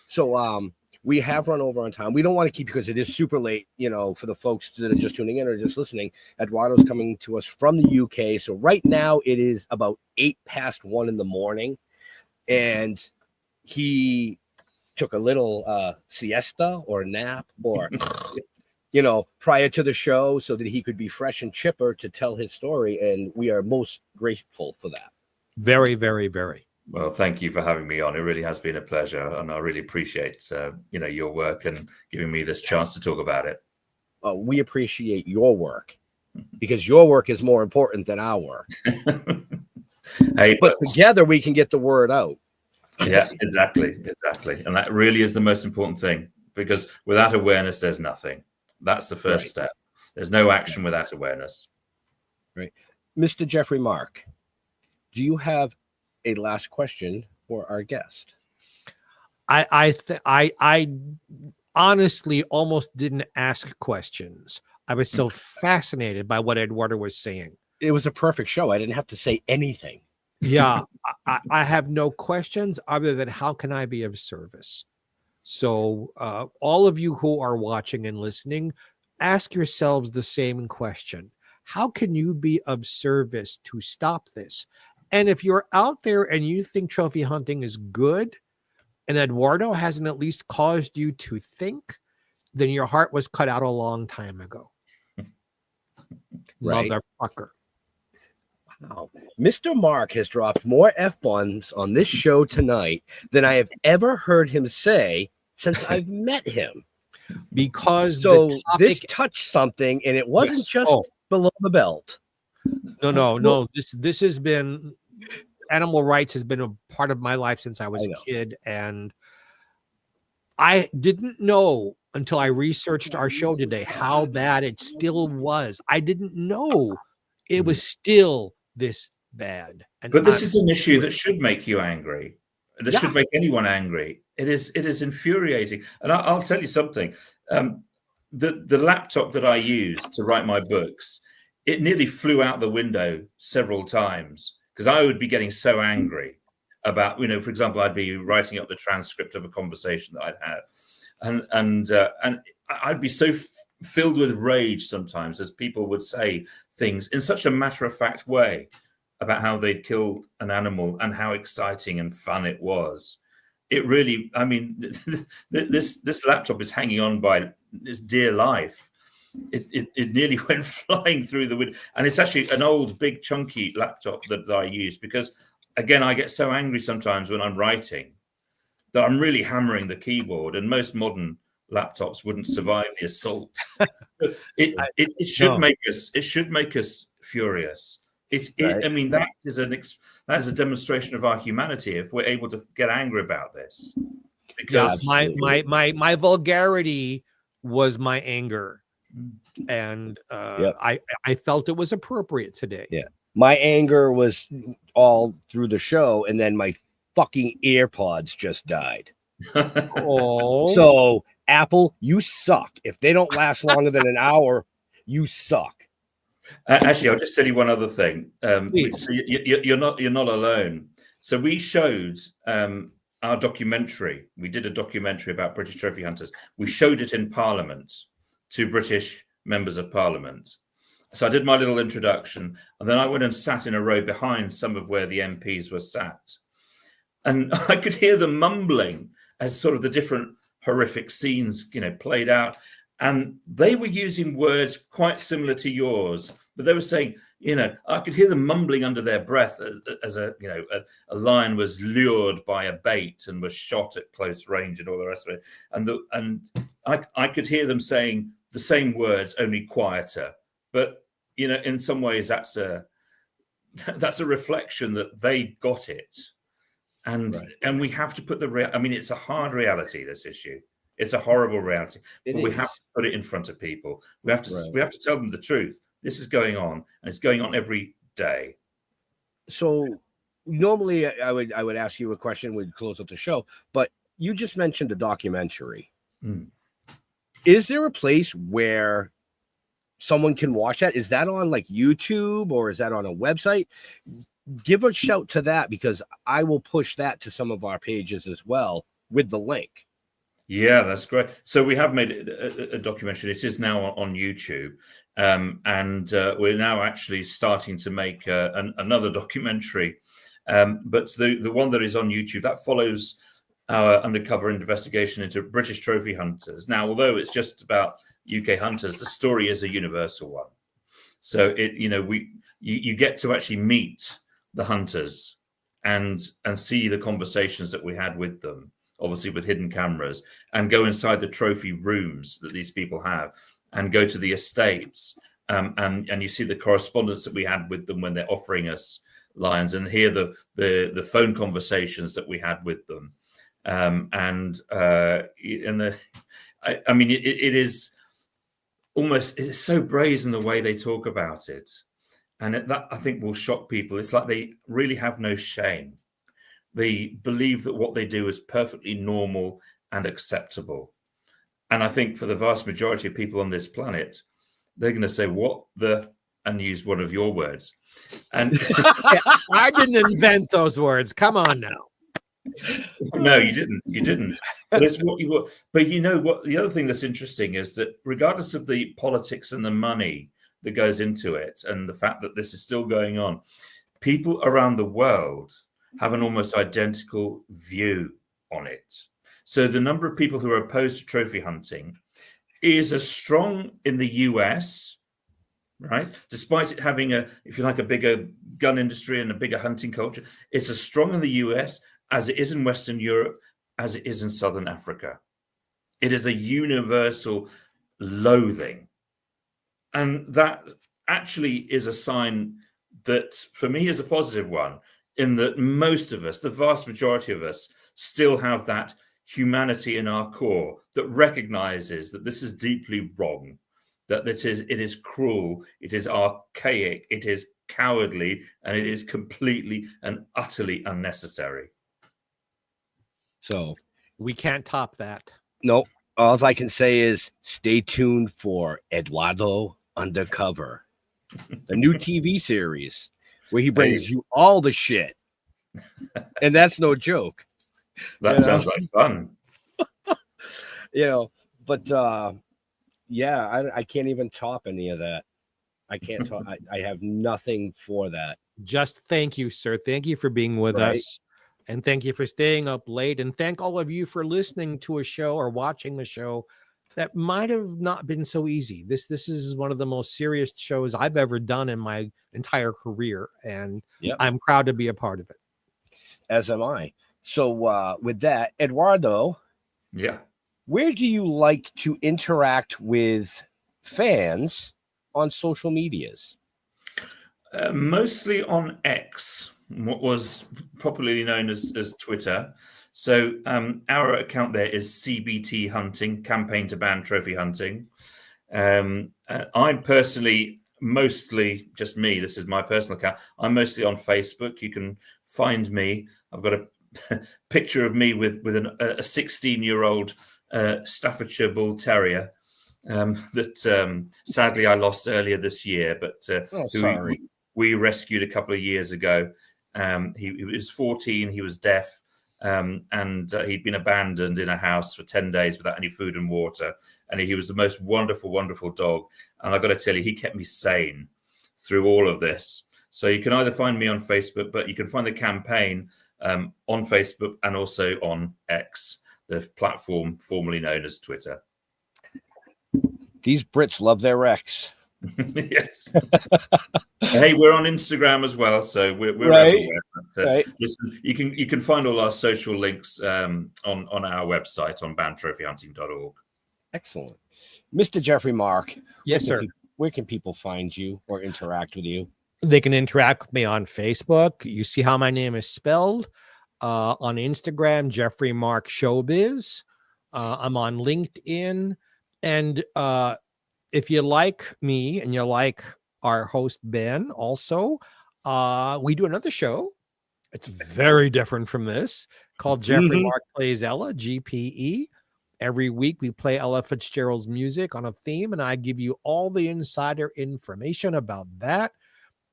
So we have run over on time. We don't want to keep you, because it is super late, for the folks that are just tuning in or just listening. Eduardo's coming to us from the UK. So right now it is about 1:08 in the morning. And he took a little siesta or nap or, prior to the show, so that he could be fresh and chipper to tell his story. And we are most grateful for that. Very, very, very. Well, thank you for having me on. It really has been a pleasure, and I really appreciate your work and giving me this chance to talk about it. We appreciate your work, because your work is more important than our work. But together we can get the word out. Yeah, exactly, and that really is the most important thing, because without awareness, there's nothing. That's the first step. There's no action without awareness. Right, Mr. Jeffrey Mark, do you have a last question for our guest? I honestly almost didn't ask questions. I was so fascinated by what Eduardo was saying. It was a perfect show. I didn't have to say anything. Yeah, I have no questions other than how can I be of service? So all of you who are watching and listening, ask yourselves the same question. How can you be of service to stop this? And if you're out there and you think trophy hunting is good, and Eduardo hasn't at least caused you to think, then your heart was cut out a long time ago. Right. Motherfucker. Wow. Mr. Mark has dropped more F-bombs on this show tonight than I have ever heard him say since I've met him. Because this touched something, and it wasn't just below the belt. No. This has been animal rights has been a part of my life since I was a kid, and I didn't know until I researched our show today how bad it still was. I didn't know it was still this bad. And But this is an issue that should make you angry. That Yeah. should make anyone angry. It is infuriating. And I'll tell you something. The laptop that I used to write my books, it nearly flew out the window several times because I would be getting so angry about, for example, I'd be writing up the transcript of a conversation that I'd had, and I'd be so filled with rage sometimes as people would say things in such a matter-of-fact way about how they'd killed an animal and how exciting and fun it was. It really, I mean, this laptop is hanging on by its dear life. It nearly went flying through the window. And it's actually an old, big, chunky laptop that I use because, again, I get so angry sometimes when I'm writing that I'm really hammering the keyboard, and most modern laptops wouldn't survive the assault. It should make us furious. I mean, that is a demonstration of our humanity if we're able to get angry about this. Because my vulgarity was my anger, and I felt it was appropriate today. Yeah, my anger was all through the show, and then my fucking AirPods just died. Oh, so Apple, you suck. If they don't last longer than an hour, you suck. Actually, I'll just tell you one other thing. So you're not alone. So we showed our documentary. We did a documentary about British trophy hunters. We showed it in Parliament to British members of Parliament. So I did my little introduction, and then I went and sat in a row behind some of where the MPs were sat, and I could hear them mumbling as sort of the different horrific scenes, played out. And they were using words quite similar to yours, but they were saying, I could hear them mumbling under their breath as a lion was lured by a bait and was shot at close range and all the rest of it. And I could hear them saying the same words, only quieter. But, in some ways that's a reflection that they got it. And we have to put it's a hard reality, this issue. It's a horrible reality, but we have to put it in front of people. We have to tell them the truth. This is going on, and it's going on every day. So normally I would ask you a question, we'd close up the show, but you just mentioned a documentary. Is there a place where someone can watch that? Is that on like YouTube, or is that on a website? Give a shout to that, because I will push that to some of our pages as well with the link. Yeah, that's great. So we have made a documentary. It is now on YouTube, and we're now actually starting to make another documentary. But the one that is on YouTube, that follows our undercover investigation into British trophy hunters. Now, although it's just about UK hunters, the story is a universal one. So you get to actually meet the hunters and see the conversations that we had with them, obviously with hidden cameras, and go inside the trophy rooms that these people have, and go to the estates, and you see the correspondence that we had with them when they're offering us lions, and hear the phone conversations that we had with them, it is almost, it's so brazen the way they talk about it, and that I think will shock people. It's like they really have no shame. They believe that what they do is perfectly normal and acceptable. And I think for the vast majority of people on this planet, they're going to say, what the, and use one of your words. And I didn't invent those words. Come on now. No, you didn't. But it's what you were. But you know what? The other thing that's interesting is that regardless of the politics and the money that goes into it, and the fact that this is still going on, people around the world have an almost identical view on it. So the number of people who are opposed to trophy hunting is as strong in the US, right? Despite it having a bigger gun industry and a bigger hunting culture, it's as strong in the US as it is in Western Europe, as it is in Southern Africa. It is a universal loathing. And that actually is a sign that for me is a positive one, in that most of us, the vast majority of us, still have that humanity in our core that recognizes that this is deeply wrong, that it is cruel, it is archaic, it is cowardly, and it is completely and utterly unnecessary. So We can't top that. no, all I can say is stay tuned for Eduardo Undercover, the new TV series where he brings you all the shit. And that's no joke. That sounds like fun. But yeah, I can't even top any of that. I can't talk. I have nothing for that. Just thank you, sir. Thank you for being with us. And thank you for staying up late. And thank all of you for listening to a show or watching a show that might have not been so easy. This is one of the most serious shows I've ever done in my entire career. And I'm proud to be a part of it. As am I. So with that, Eduardo, where do you like to interact with fans on social medias? Mostly on X, what was popularly known as Twitter. So our account there is CBT Hunting, Campaign to Ban Trophy Hunting. I'm personally mostly just me. This is my personal account. I'm mostly on Facebook. You can find me. I've got a picture of me with a 16-year-old Staffordshire Bull Terrier that sadly I lost earlier this year, but we rescued a couple of years ago. He was 14, he was deaf, and he'd been abandoned in a house for 10 days without any food and water. And he was the most wonderful, wonderful dog. And I've got to tell you, he kept me sane through all of this. So you can either find me on Facebook, but you can find the campaign on Facebook and also on X, the platform formerly known as Twitter. These Brits love their X. Yes. Hey, we're on Instagram as well, so we're everywhere. But, listen, you can find all our social links on our website on bandtrophyhunting.org. Excellent, Mr. Jeffrey Mark. Yes, sir. Where can people find you or interact with you? They can interact with me on Facebook. You see how my name is spelled. On Instagram, Jeffrey Mark Showbiz. I'm on LinkedIn, and if you like me and you like our host, Ben, also, we do another show. It's very different from this, called Jeffrey Mark Plays Ella, GPE. Every week we play Ella Fitzgerald's music on a theme, and I give you all the insider information about that.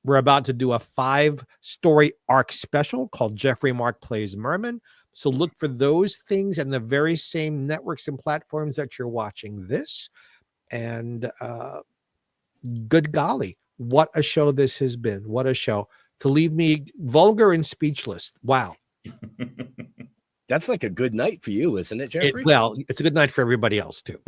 We're about to do a 5-story arc special called Jeffrey Mark Plays Merman. So look for those things and the very same networks and platforms that you're watching this. And good golly, what a show this has been. What a show. To leave me vulgar and speechless. Wow. That's like a good night for you, isn't it, Jeffrey? It's a good night for everybody else, too.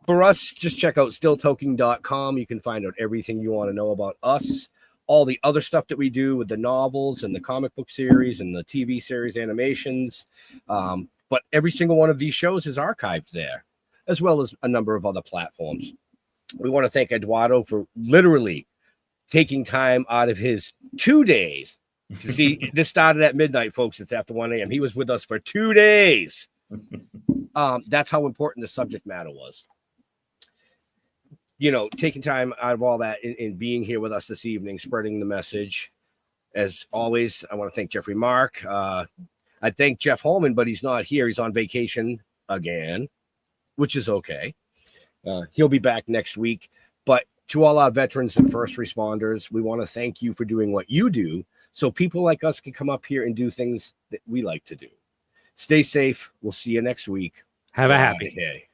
For us, just check out stilltoking.com. You can find out everything you want to know about us, all the other stuff that we do with the novels and the comic book series and the TV series animations. But every single one of these shows is archived there, as well as a number of other platforms. We want to thank Eduardo for literally taking time out of his 2 days. See, this started at midnight, folks. It's after 1 a.m. He was with us for 2 days. That's how important the subject matter was. You know, taking time out of all that and being here with us this evening, spreading the message. As always, I want to thank Jeffrey Mark. I thank Jeff Holman, but he's not here. He's on vacation again, which is okay. He'll be back next week. But to all our veterans and first responders, we want to thank you for doing what you do so people like us can come up here and do things that we like to do. Stay safe. We'll see you next week. Have a happy day.